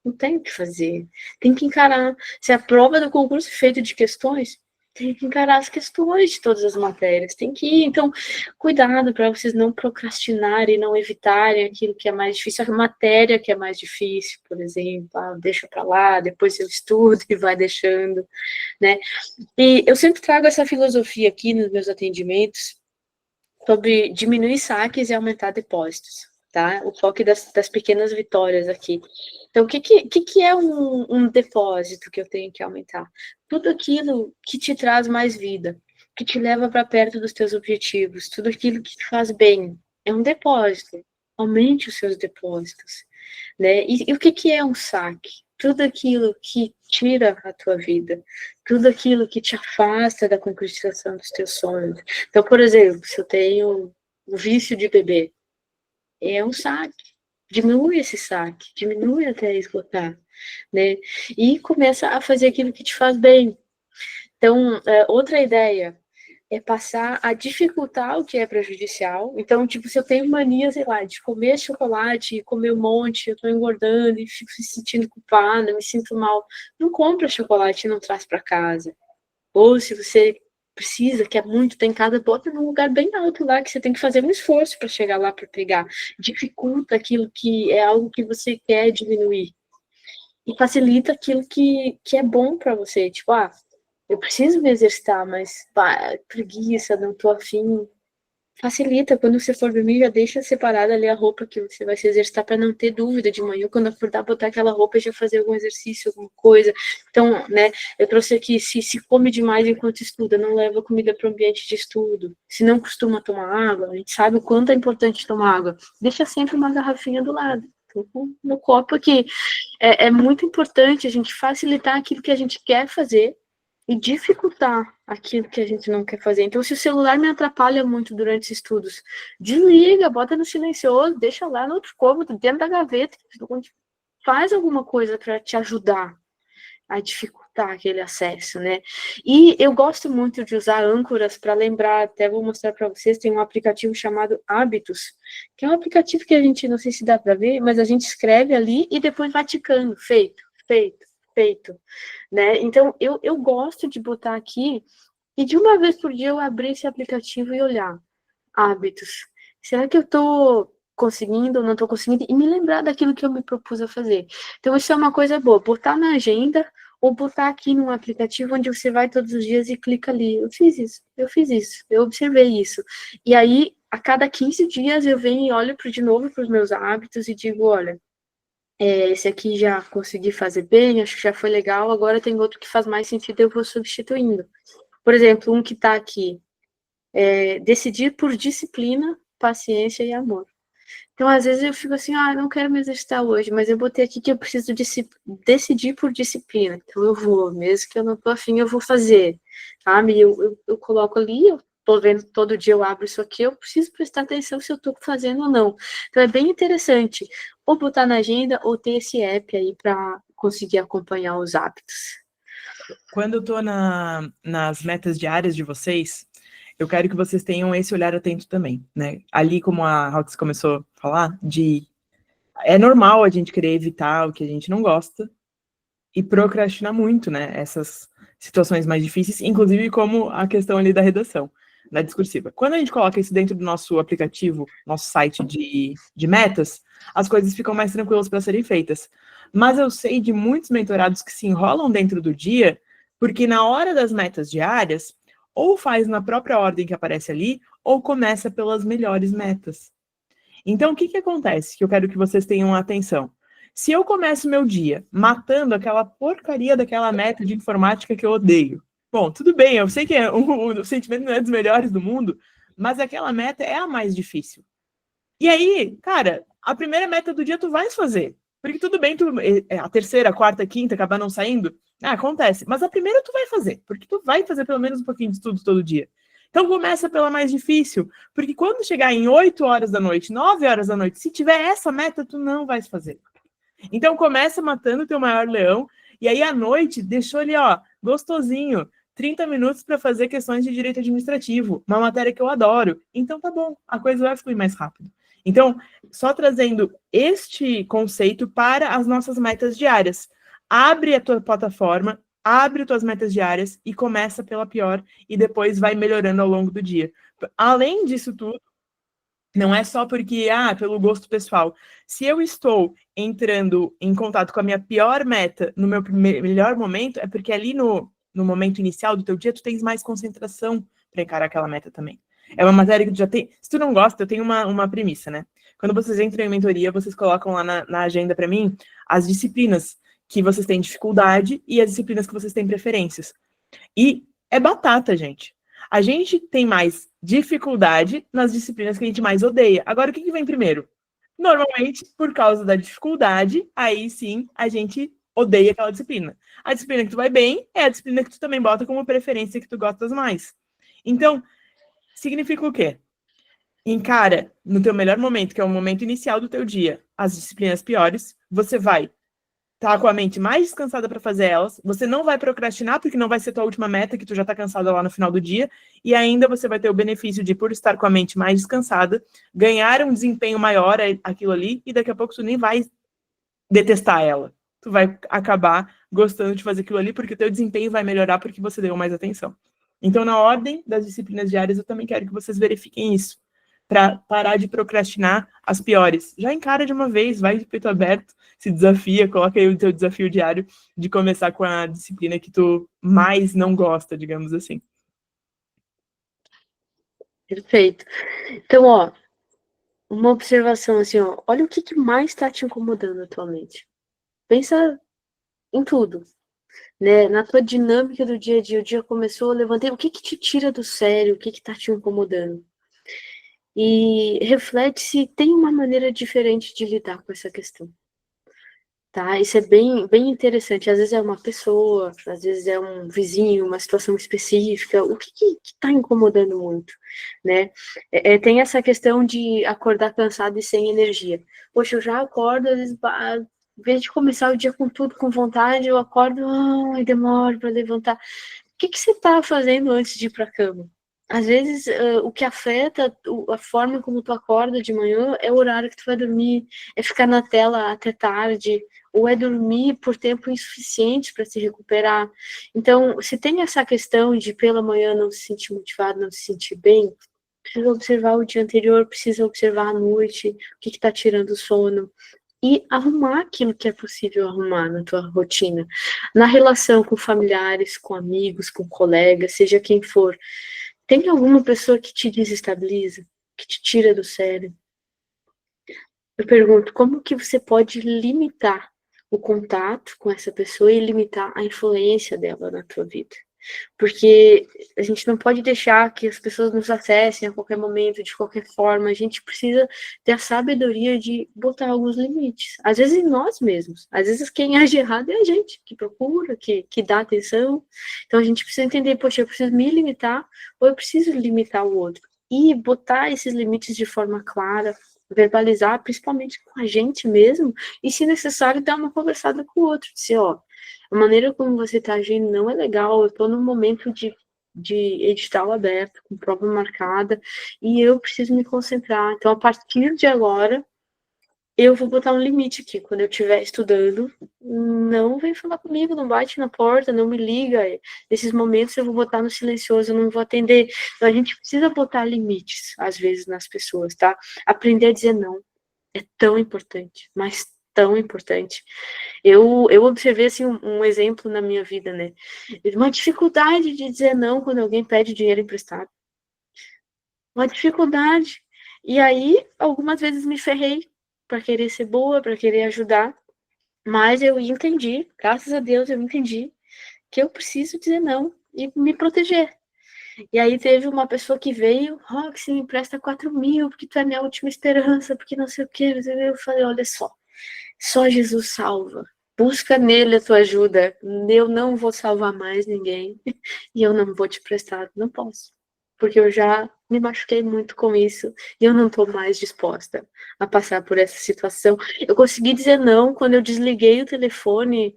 Não tem o que fazer. Tem que encarar. Se a prova do concurso é feita de questões, tem que encarar as questões de todas as matérias. Tem que ir. Então, cuidado para vocês não procrastinarem, não evitarem aquilo que é mais difícil. A matéria que é mais difícil, por exemplo, deixa para lá, depois eu estudo e vai deixando, né? E eu sempre trago essa filosofia aqui nos meus atendimentos, sobre diminuir saques e aumentar depósitos, tá? O foco das pequenas vitórias aqui. Então, o que é um depósito que eu tenho que aumentar? Tudo aquilo que te traz mais vida, que te leva para perto dos teus objetivos, tudo aquilo que te faz bem, é um depósito. Aumente os seus depósitos, né? E o que é um saque? Tudo aquilo que tira a tua vida, tudo aquilo que te afasta da concretização dos teus sonhos. Então, por exemplo, se eu tenho o vício de beber, é um saque. Diminui esse saque, diminui até esgotar, né? E começa a fazer aquilo que te faz bem. Então, outra ideia, é passar a dificultar o que é prejudicial. Então, tipo, se eu tenho mania, sei lá, de comer chocolate, comer um monte, eu tô engordando e fico me sentindo culpada, me sinto mal, não compra chocolate e não traz para casa. Ou se você precisa, quer muito, tem casa, bota num lugar bem alto lá, que você tem que fazer um esforço para chegar lá para pegar. Dificulta aquilo que é algo que você quer diminuir. E facilita aquilo que é bom para você. Tipo, eu preciso me exercitar, mas preguiça, não tô afim. Facilita, quando você for dormir, já deixa separada ali a roupa que você vai se exercitar para não ter dúvida de manhã, quando acordar, botar aquela roupa e já fazer algum exercício, alguma coisa. Então, né, eu trouxe aqui, se come demais enquanto estuda, não leva comida para o ambiente de estudo. Se não costuma tomar água, a gente sabe o quanto é importante tomar água. Deixa sempre uma garrafinha do lado. No copo aqui. É muito importante a gente facilitar aquilo que a gente quer fazer e dificultar aquilo que a gente não quer fazer. Então, se o celular me atrapalha muito durante os estudos, desliga, bota no silencioso, deixa lá no outro cômodo, dentro da gaveta, faz alguma coisa para te ajudar a dificultar aquele acesso, né? E eu gosto muito de usar âncoras para lembrar, até vou mostrar para vocês, tem um aplicativo chamado Hábitos, que é um aplicativo que a gente, não sei se dá para ver, mas a gente escreve ali e depois vai ticando, feito, feito, feito, né? Então, eu gosto de botar aqui e de uma vez por dia eu abrir esse aplicativo e olhar hábitos. Será que eu estou conseguindo ou não estou conseguindo? E me lembrar daquilo que eu me propus a fazer. Então, isso é uma coisa boa. Botar na agenda ou botar aqui num aplicativo onde você vai todos os dias e clica ali. Eu fiz isso, eu observei isso. E aí, a cada 15 dias, eu venho e olho de novo para os meus hábitos e digo, olha, esse aqui já consegui fazer bem, acho que já foi legal, agora tem outro que faz mais sentido, eu vou substituindo. Por exemplo, um que está aqui, decidir por disciplina, paciência e amor. Então, às vezes eu fico assim, não quero me exercitar hoje, mas eu botei aqui que eu preciso decidir por disciplina. Então, eu vou, mesmo que eu não tô afim, eu vou fazer, sabe? Eu coloco ali, eu tô vendo, todo dia eu abro isso aqui, eu preciso prestar atenção se eu tô fazendo ou não. Então, é bem interessante, ou botar na agenda, ou ter esse app aí para conseguir acompanhar os hábitos. Quando eu tô nas metas diárias de vocês, eu quero que vocês tenham esse olhar atento também, né? Ali, como a Rox começou a falar, é normal a gente querer evitar o que a gente não gosta e procrastinar muito, né? Essas situações mais difíceis, inclusive como a questão ali da redação, da discursiva. Quando a gente coloca isso dentro do nosso aplicativo, nosso site de metas, as coisas ficam mais tranquilas para serem feitas. Mas eu sei de muitos mentorados que se enrolam dentro do dia, porque na hora das metas diárias, ou faz na própria ordem que aparece ali, ou começa pelas melhores metas. Então, o que acontece? Que eu quero que vocês tenham atenção. Se eu começo meu dia matando aquela porcaria daquela meta de informática que eu odeio, bom, tudo bem, eu sei que o sentimento não é dos melhores do mundo, mas aquela meta é a mais difícil. E aí, cara, a primeira meta do dia tu vai fazer. Porque tudo bem, a terceira, a quarta, a quinta acabar não saindo, acontece. Mas a primeira tu vai fazer, porque tu vai fazer pelo menos um pouquinho de estudo todo dia. Então começa pela mais difícil, porque quando chegar em 8 horas da noite, 9 horas da noite, se tiver essa meta, tu não vai fazer. Então começa matando o teu maior leão, e aí à noite deixou ali, gostosinho, 30 minutos para fazer questões de direito administrativo, uma matéria que eu adoro. Então tá bom, a coisa vai fluir mais rápido. Então, só trazendo este conceito para as nossas metas diárias. Abre a tua plataforma, abre as tuas metas diárias e começa pela pior e depois vai melhorando ao longo do dia. Além disso tudo, não é só porque, pelo gosto pessoal. Se eu estou entrando em contato com a minha pior meta no meu melhor momento, é porque ali no momento inicial do teu dia, tu tens mais concentração para encarar aquela meta também. É uma matéria que tu já tem... Se tu não gosta, eu tenho uma premissa, né? Quando vocês entram em mentoria, vocês colocam lá na agenda para mim as disciplinas que vocês têm dificuldade e as disciplinas que vocês têm preferências. E é batata, gente. A gente tem mais dificuldade nas disciplinas que a gente mais odeia. Agora, o que vem primeiro? Normalmente, por causa da dificuldade, aí sim, a gente odeia aquela disciplina. A disciplina que tu vai bem é a disciplina que tu também bota como preferência que tu gostas mais. Então, significa o quê? Encara no teu melhor momento, que é o momento inicial do teu dia, as disciplinas piores, você vai tá com a mente mais descansada para fazer elas, você não vai procrastinar, porque não vai ser tua última meta, que tu já tá cansada lá no final do dia, e ainda você vai ter o benefício de, por estar com a mente mais descansada, ganhar um desempenho maior aquilo ali, e daqui a pouco tu nem vai detestar ela. Tu vai acabar gostando de fazer aquilo ali, porque o teu desempenho vai melhorar porque você deu mais atenção. Então, na ordem das disciplinas diárias, eu também quero que vocês verifiquem isso, para parar de procrastinar as piores. Já encara de uma vez, vai de peito aberto, se desafia, coloca aí o teu desafio diário de começar com a disciplina que tu mais não gosta, digamos assim. Perfeito. Então, ó, uma observação assim, ó, olha o que mais está te incomodando atualmente. Pensa em tudo, né? Na tua dinâmica do dia a dia, o dia começou, eu levantei, o que te tira do sério, o que tá te incomodando? E reflete se tem uma maneira diferente de lidar com essa questão. Tá? Isso é bem interessante. Às vezes é uma pessoa, às vezes é um vizinho, uma situação específica. O que está incomodando muito, né? Tem essa questão de acordar cansado e sem energia. Poxa, eu já acordo, às vezes, em vez de começar o dia com tudo, com vontade, eu acordo, demoro para levantar. O que você está fazendo antes de ir para a cama? Às vezes, o que afeta a forma como tu acorda de manhã é o horário que tu vai dormir, é ficar na tela até tarde, ou é dormir por tempo insuficiente para se recuperar. Então, se tem essa questão de pela manhã não se sentir motivado, não se sentir bem, precisa observar o dia anterior, precisa observar a noite, o que está tirando o sono, e arrumar aquilo que é possível arrumar na tua rotina, na relação com familiares, com amigos, com colegas, seja quem for. Tem alguma pessoa que te desestabiliza, que te tira do sério? Eu pergunto, como que você pode limitar o contato com essa pessoa e limitar a influência dela na tua vida? Porque a gente não pode deixar que as pessoas nos acessem a qualquer momento, de qualquer forma. A gente precisa ter a sabedoria de botar alguns limites. Às vezes em nós mesmos. Às vezes quem age errado é a gente, que procura, que dá atenção. Então a gente precisa entender, poxa, eu preciso me limitar ou eu preciso limitar o outro. E botar esses limites de forma clara, verbalizar, principalmente com a gente mesmo, e se necessário, dar uma conversada com o outro. Dizer, ó, a maneira como você está agindo não é legal, eu estou num momento de edital aberto, com prova marcada, e eu preciso me concentrar. Então, a partir de agora, eu vou botar um limite aqui. Quando eu estiver estudando, não vem falar comigo, não bate na porta, não me liga. Nesses momentos eu vou botar no silencioso, eu não vou atender. Então, a gente precisa botar limites, às vezes, nas pessoas, tá? Aprender a dizer não é tão importante, mas tão importante. Eu observei, assim, um exemplo na minha vida, né? Uma dificuldade de dizer não quando alguém pede dinheiro emprestado. Uma dificuldade. E aí, algumas vezes me ferrei para querer ser boa, para querer ajudar, mas eu entendi, graças a Deus eu entendi que eu preciso dizer não e me proteger. E aí teve uma pessoa que veio, Roxy, me empresta 4.000, porque tu é minha última esperança, porque não sei o que. Eu falei, olha só Jesus salva. Busca nele a tua ajuda. Eu não vou salvar mais ninguém. E eu não vou te prestar. Não posso. Porque eu já me machuquei muito com isso. E eu não estou mais disposta a passar por essa situação. Eu consegui dizer não quando eu desliguei o telefone.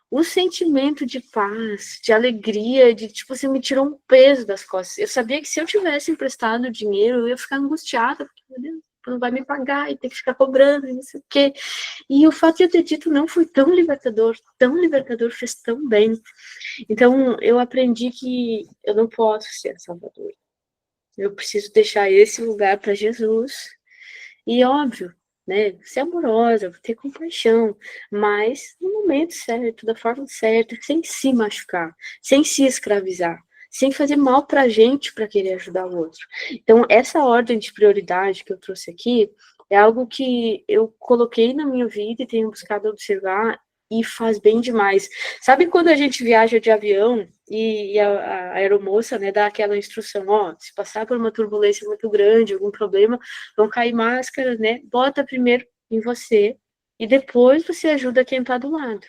O sentimento de paz, de alegria, de tipo assim, me tirou um peso das costas. Eu sabia que se eu tivesse emprestado dinheiro, eu ia ficar angustiada, porque, meu Deus, não vai me pagar e ter que ficar cobrando, e não sei o quê. E o fato de eu ter dito não foi tão libertador, fez tão bem. Então, eu aprendi que eu não posso ser a salvadora. Eu preciso deixar esse lugar para Jesus. E óbvio, né, ser amorosa, ter compaixão, mas no momento certo, da forma certa, sem se machucar, sem se escravizar, sem fazer mal para a gente para querer ajudar o outro. Então, essa ordem de prioridade que eu trouxe aqui é algo que eu coloquei na minha vida e tenho buscado observar e faz bem demais. Sabe quando a gente viaja de avião e a aeromoça, né, dá aquela instrução, ó, se passar por uma turbulência muito grande, algum problema, vão cair máscaras, né? Bota primeiro em você e depois você ajuda quem está do lado.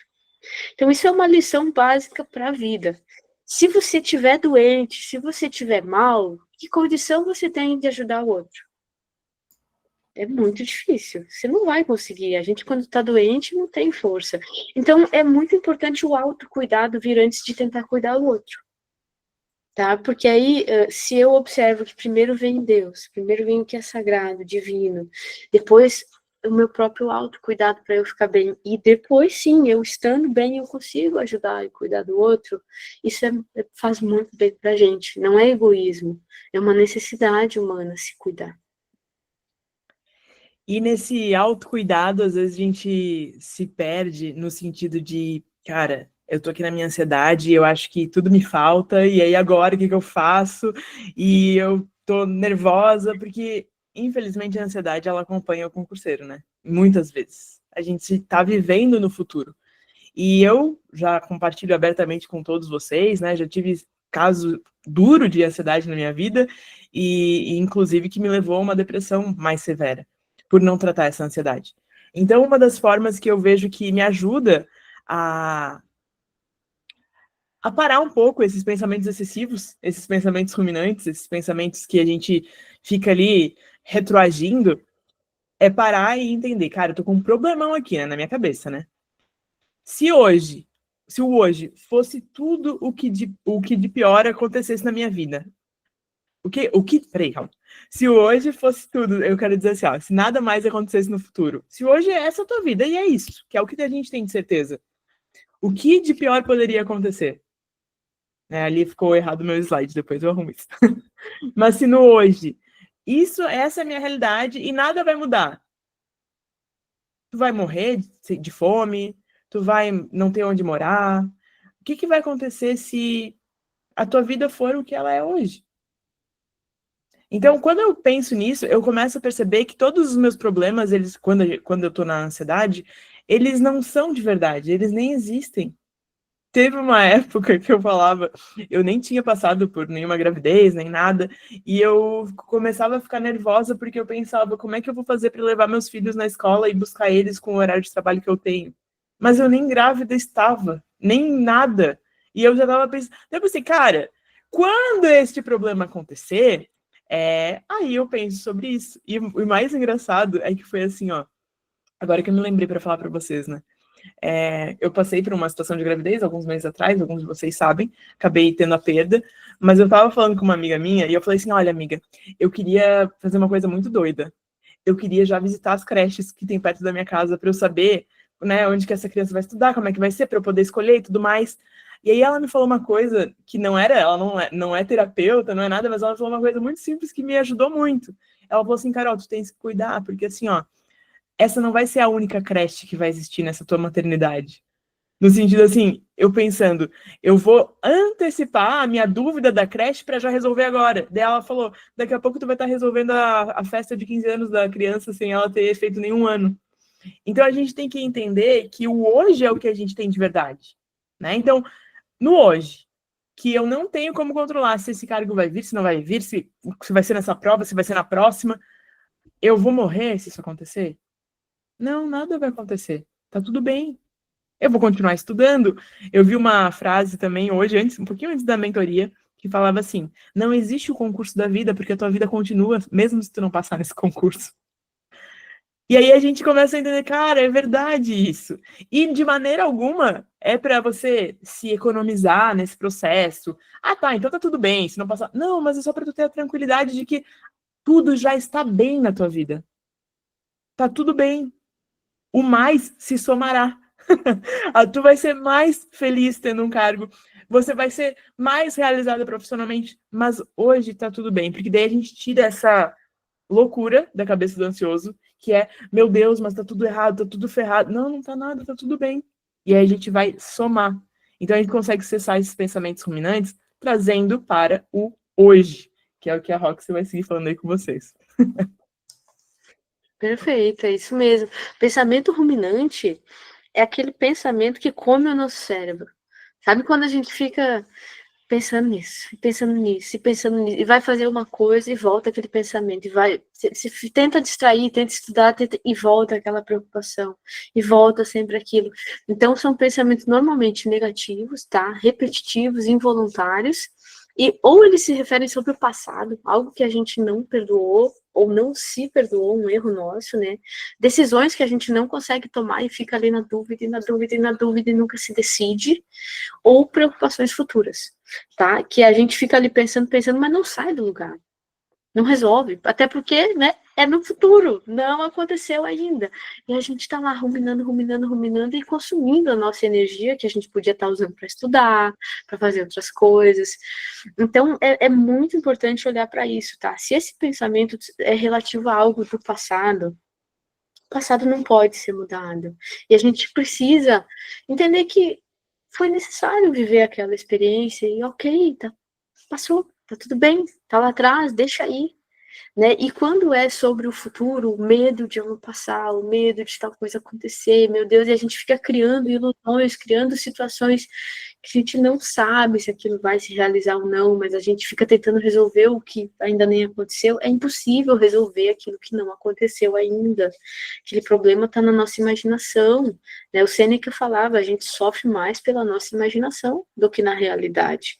Então, isso é uma lição básica para a vida. Se você estiver doente, se você estiver mal, que condição você tem de ajudar o outro? É muito difícil. Você não vai conseguir. A gente, quando está doente, não tem força. Então, é muito importante o autocuidado vir antes de tentar cuidar do outro. Tá? Porque aí, se eu observo que primeiro vem Deus, primeiro vem o que é sagrado, divino, depois o meu próprio autocuidado para eu ficar bem, e depois sim, eu estando bem, eu consigo ajudar e cuidar do outro, isso faz muito bem pra gente, não é egoísmo, é uma necessidade humana se cuidar. E nesse autocuidado, às vezes a gente se perde no sentido de, cara, eu tô aqui na minha ansiedade, eu acho que tudo me falta, e aí agora o que que eu faço? E eu tô nervosa, porque infelizmente a ansiedade ela acompanha o concurseiro, né? Muitas vezes. A gente tá vivendo no futuro. E eu já compartilho abertamente com todos vocês, né? Já tive caso duro de ansiedade na minha vida, e inclusive que me levou a uma depressão mais severa, por não tratar essa ansiedade. Então, uma das formas que eu vejo que me ajuda a parar um pouco esses pensamentos excessivos, esses pensamentos ruminantes, esses pensamentos que a gente fica ali retroagindo, é parar e entender, cara, eu tô com um problemão aqui, né, na minha cabeça, né? Se hoje, se o hoje fosse tudo o que de pior acontecesse na minha vida, peraí, calma. Se hoje fosse tudo, eu quero dizer assim, ó, se nada mais acontecesse no futuro, se hoje é essa a tua vida e é isso, que é o que a gente tem de certeza, o que de pior poderia acontecer? Ali ficou errado o meu slide, depois eu arrumo isso. Mas se no hoje, essa é a minha realidade e nada vai mudar. Tu vai morrer de fome, tu vai não ter onde morar. O que vai acontecer se a tua vida for o que ela é hoje? Então, quando eu penso nisso, eu começo a perceber que todos os meus problemas, eles, quando eu tô na ansiedade, eles não são de verdade, eles nem existem. Teve uma época que eu falava, eu nem tinha passado por nenhuma gravidez, nem nada, e eu começava a ficar nervosa porque eu pensava, como é que eu vou fazer para levar meus filhos na escola e buscar eles com o horário de trabalho que eu tenho? Mas eu nem grávida estava, nem nada. E eu já estava pensando, eu pensei, cara, quando este problema acontecer, aí eu penso sobre isso. E o mais engraçado é que foi assim, ó, agora que eu me lembrei para falar para vocês, né? Eu passei por uma situação de gravidez alguns meses atrás, alguns de vocês sabem, acabei tendo a perda, mas eu tava falando com uma amiga minha e eu falei assim, olha, amiga, eu queria fazer uma coisa muito doida. Eu queria já visitar as creches que tem perto da minha casa para eu saber, né, onde que essa criança vai estudar, como é que vai ser, para eu poder escolher e tudo mais. E aí ela me falou uma coisa que ela não é terapeuta, não é nada, mas ela falou uma coisa muito simples que me ajudou muito. Ela falou assim, Carol, tu tens que cuidar, porque assim, ó, essa não vai ser a única creche que vai existir nessa tua maternidade. No sentido assim, eu pensando, eu vou antecipar a minha dúvida da creche para já resolver agora. Daí ela falou, daqui a pouco tu vai estar resolvendo a festa de 15 anos da criança sem ela ter feito nenhum ano. Então a gente tem que entender que o hoje é o que a gente tem de verdade, né? Então, no hoje, que eu não tenho como controlar se esse cargo vai vir, se não vai vir, se vai ser nessa prova, se vai ser na próxima, eu vou morrer se isso acontecer? Não, nada vai acontecer. Tá tudo bem. Eu vou continuar estudando. Eu vi uma frase também hoje, um pouquinho antes da mentoria, que falava assim: não existe o concurso da vida, porque a tua vida continua, mesmo se tu não passar nesse concurso. E aí a gente começa a entender, cara, é verdade isso. E de maneira alguma é para você se economizar nesse processo. Ah, tá, então tá tudo bem, se não passar. Não, mas é só para tu ter a tranquilidade de que tudo já está bem na tua vida. Tá tudo bem. O mais se somará. Tu vai ser mais feliz tendo um cargo, você vai ser mais realizada profissionalmente, mas hoje tá tudo bem, porque daí a gente tira essa loucura da cabeça do ansioso, que é, meu Deus, mas tá tudo errado, tá tudo ferrado. Não, não tá nada, tá tudo bem. E aí a gente vai somar. Então a gente consegue cessar esses pensamentos ruminantes, trazendo para o hoje, que é o que a Roxy vai seguir falando aí com vocês. Perfeito, é isso mesmo. Pensamento ruminante é aquele pensamento que come o nosso cérebro. Sabe quando a gente fica pensando nisso, pensando nisso, pensando nisso, e vai fazer uma coisa e volta aquele pensamento, e vai, se tenta distrair, tenta estudar, e volta aquela preocupação, e volta sempre aquilo. Então, são pensamentos normalmente negativos, tá? Repetitivos, involuntários, e ou eles se referem sobre o passado, algo que a gente não perdoou, ou não se perdoou, um erro nosso, né? Decisões que a gente não consegue tomar e fica ali na dúvida, e na dúvida, e na dúvida, e nunca se decide, ou preocupações futuras, tá? Que a gente fica ali pensando, mas não sai do lugar. Não resolve, até porque, né, é no futuro, não aconteceu ainda. E a gente está lá ruminando, ruminando, ruminando e consumindo a nossa energia que a gente podia estar usando para estudar, para fazer outras coisas. Então, é muito importante olhar para isso, tá? Se esse pensamento é relativo a algo do passado, o passado não pode ser mudado. E a gente precisa entender que foi necessário viver aquela experiência e ok, tá, passou, tá tudo bem, tá lá atrás, deixa aí, né? E quando é sobre o futuro, o medo de algo passar, o medo de tal coisa acontecer, meu Deus, e a gente fica criando ilusões, criando situações que a gente não sabe se aquilo vai se realizar ou não, mas a gente fica tentando resolver o que ainda nem aconteceu. É impossível resolver aquilo que não aconteceu ainda. Aquele problema está na nossa imaginação, né? O Sêneca falava, a gente sofre mais pela nossa imaginação do que na realidade.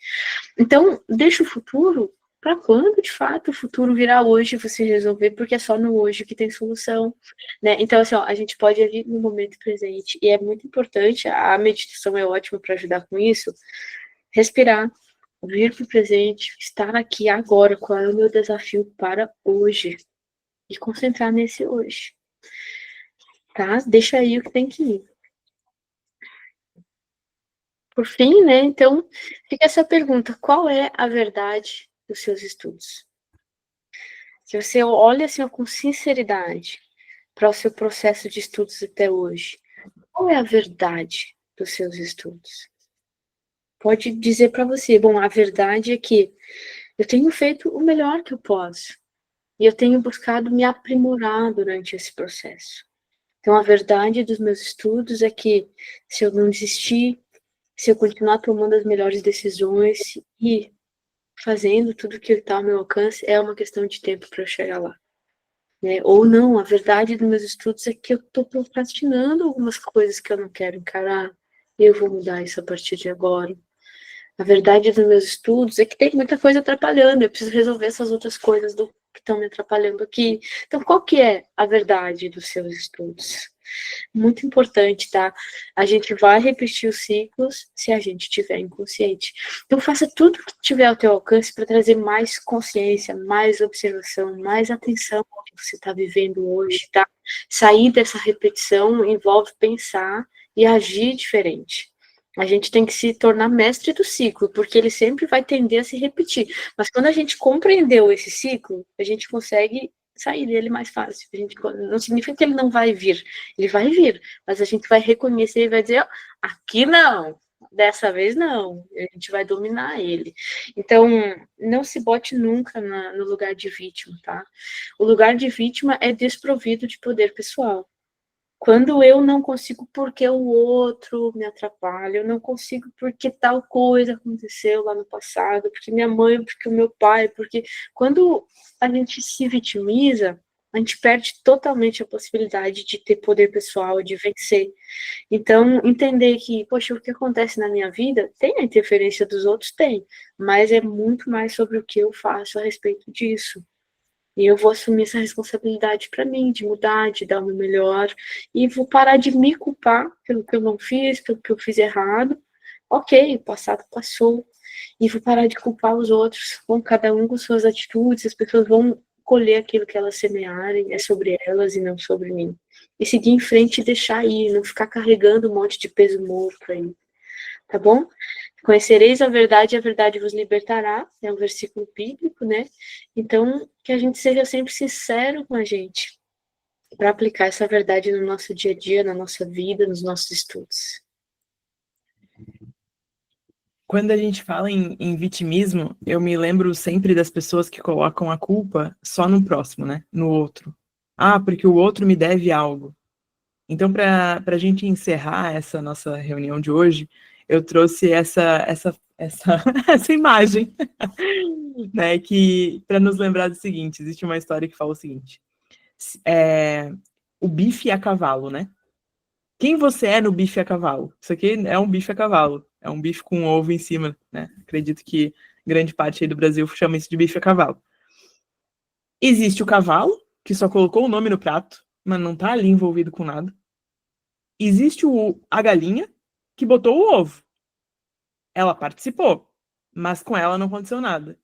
Então, deixa o futuro para quando, de fato, o futuro virar hoje você resolver, porque é só no hoje que tem solução, né? Então, assim, ó, a gente pode agir no momento presente, e é muito importante, a meditação é ótima para ajudar com isso, respirar, vir para o presente, estar aqui agora, qual é o meu desafio para hoje, e concentrar nesse hoje, tá? Deixa aí o que tem que ir. Por fim, né, então, fica essa pergunta, qual é a verdade dos seus estudos? Se você olha assim, com sinceridade para o seu processo de estudos até hoje, qual é a verdade dos seus estudos? Pode dizer para você, bom, a verdade é que eu tenho feito o melhor que eu posso e eu tenho buscado me aprimorar durante esse processo. Então, a verdade dos meus estudos é que se eu não desistir, se eu continuar tomando as melhores decisões e fazendo tudo que está ao meu alcance, é uma questão de tempo para eu chegar lá. Né? Ou não, a verdade dos meus estudos é que eu estou procrastinando algumas coisas que eu não quero encarar, e eu vou mudar isso a partir de agora. A verdade dos meus estudos é que tem muita coisa atrapalhando, eu preciso resolver essas outras coisas que estão me atrapalhando aqui. Então, qual que é a verdade dos seus estudos? Muito importante, tá? A gente vai repetir os ciclos se a gente estiver inconsciente. Então, faça tudo que tiver ao teu alcance para trazer mais consciência, mais observação, mais atenção ao que você está vivendo hoje, tá? Sair dessa repetição envolve pensar e agir diferente. A gente tem que se tornar mestre do ciclo, porque ele sempre vai tender a se repetir. Mas quando a gente compreendeu esse ciclo, a gente consegue sair dele mais fácil. A gente, não significa que ele não vai vir, ele vai vir, mas a gente vai reconhecer e vai dizer, aqui não, dessa vez não, a gente vai dominar ele. Então, não se bote nunca no lugar de vítima, tá? O lugar de vítima é desprovido de poder pessoal. Quando eu não consigo porque o outro me atrapalha, eu não consigo porque tal coisa aconteceu lá no passado, porque minha mãe, porque o meu pai, porque quando a gente se vitimiza, a gente perde totalmente a possibilidade de ter poder pessoal, de vencer. Então, entender que, poxa, o que acontece na minha vida tem a interferência dos outros, tem, mas é muito mais sobre o que eu faço a respeito disso. E eu vou assumir essa responsabilidade para mim, de mudar, de dar o meu melhor, e vou parar de me culpar pelo que eu não fiz, pelo que eu fiz errado. Ok, o passado passou, e vou parar de culpar os outros, com cada um com suas atitudes, as pessoas vão colher aquilo que elas semearem, é sobre elas e não sobre mim. E seguir em frente e deixar ir, não ficar carregando um monte de peso morto aí, tá bom? Conhecereis a verdade vos libertará, é um versículo bíblico, né? Então, que a gente seja sempre sincero com a gente, para aplicar essa verdade no nosso dia a dia, na nossa vida, nos nossos estudos. Quando a gente fala em vitimismo, eu me lembro sempre das pessoas que colocam a culpa só no próximo, né? No outro. Ah, porque o outro me deve algo. Então, para a gente encerrar essa nossa reunião de hoje, eu trouxe essa essa imagem, né? Que para nos lembrar do seguinte, existe uma história que fala o seguinte: o bife a cavalo, né? Quem você é no bife a cavalo? Isso aqui é um bife a cavalo, é um bife com ovo em cima, né? Acredito que grande parte aí do Brasil chama isso de bife a cavalo. Existe o cavalo, que só colocou o nome no prato, mas não tá ali envolvido com nada. Existe a galinha, que botou o ovo. Ela participou, mas com ela não aconteceu nada.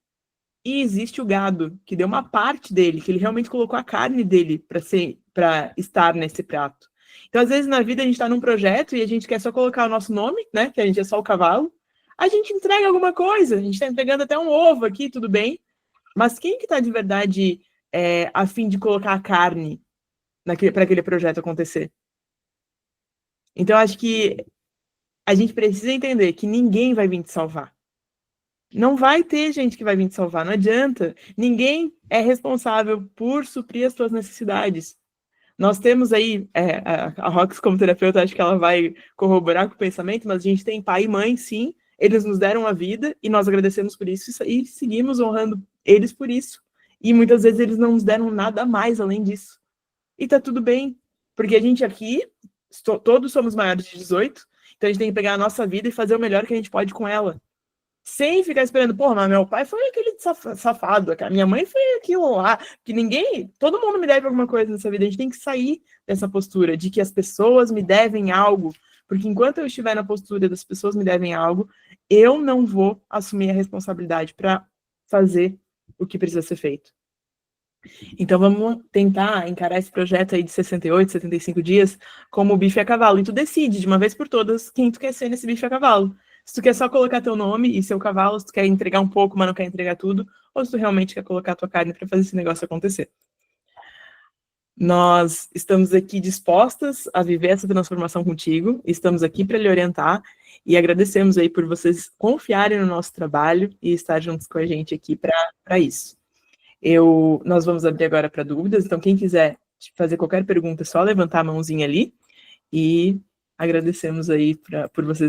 E existe o gado, que deu uma parte dele, que ele realmente colocou a carne dele para estar nesse prato. Então, às vezes, na vida, a gente está num projeto e a gente quer só colocar o nosso nome, né? Que a gente é só o cavalo. A gente entrega alguma coisa, a gente está entregando até um ovo aqui, tudo bem. Mas quem que está de verdade a fim de colocar a carne para aquele projeto acontecer? Então, acho que a gente precisa entender que ninguém vai vir te salvar. Não vai ter gente que vai vir te salvar, não adianta. Ninguém é responsável por suprir as suas necessidades. Nós temos aí, a Rox como terapeuta, acho que ela vai corroborar com o pensamento, mas a gente tem pai e mãe, sim, eles nos deram a vida e nós agradecemos por isso e seguimos honrando eles por isso. E muitas vezes eles não nos deram nada mais além disso. E tá tudo bem, porque a gente aqui, todos somos maiores de 18, então a gente tem que pegar a nossa vida e fazer o melhor que a gente pode com ela. Sem ficar esperando, pô, mas meu pai foi aquele safado, a minha mãe foi aquilo lá, que ninguém, todo mundo me deve alguma coisa nessa vida, a gente tem que sair dessa postura de que as pessoas me devem algo, porque enquanto eu estiver na postura das pessoas me devem algo, eu não vou assumir a responsabilidade para fazer o que precisa ser feito. Então vamos tentar encarar esse projeto aí de 68, 75 dias como o bife a cavalo, e tu decide de uma vez por todas quem tu quer ser nesse bife a cavalo. Se tu quer só colocar teu nome e seu cavalo, se tu quer entregar um pouco, mas não quer entregar tudo, ou se tu realmente quer colocar tua carne para fazer esse negócio acontecer. Nós estamos aqui dispostas a viver essa transformação contigo, estamos aqui para lhe orientar e agradecemos aí por vocês confiarem no nosso trabalho e estar juntos com a gente aqui para isso. Nós vamos abrir agora para dúvidas, então quem quiser fazer qualquer pergunta, é só levantar a mãozinha ali e agradecemos aí por vocês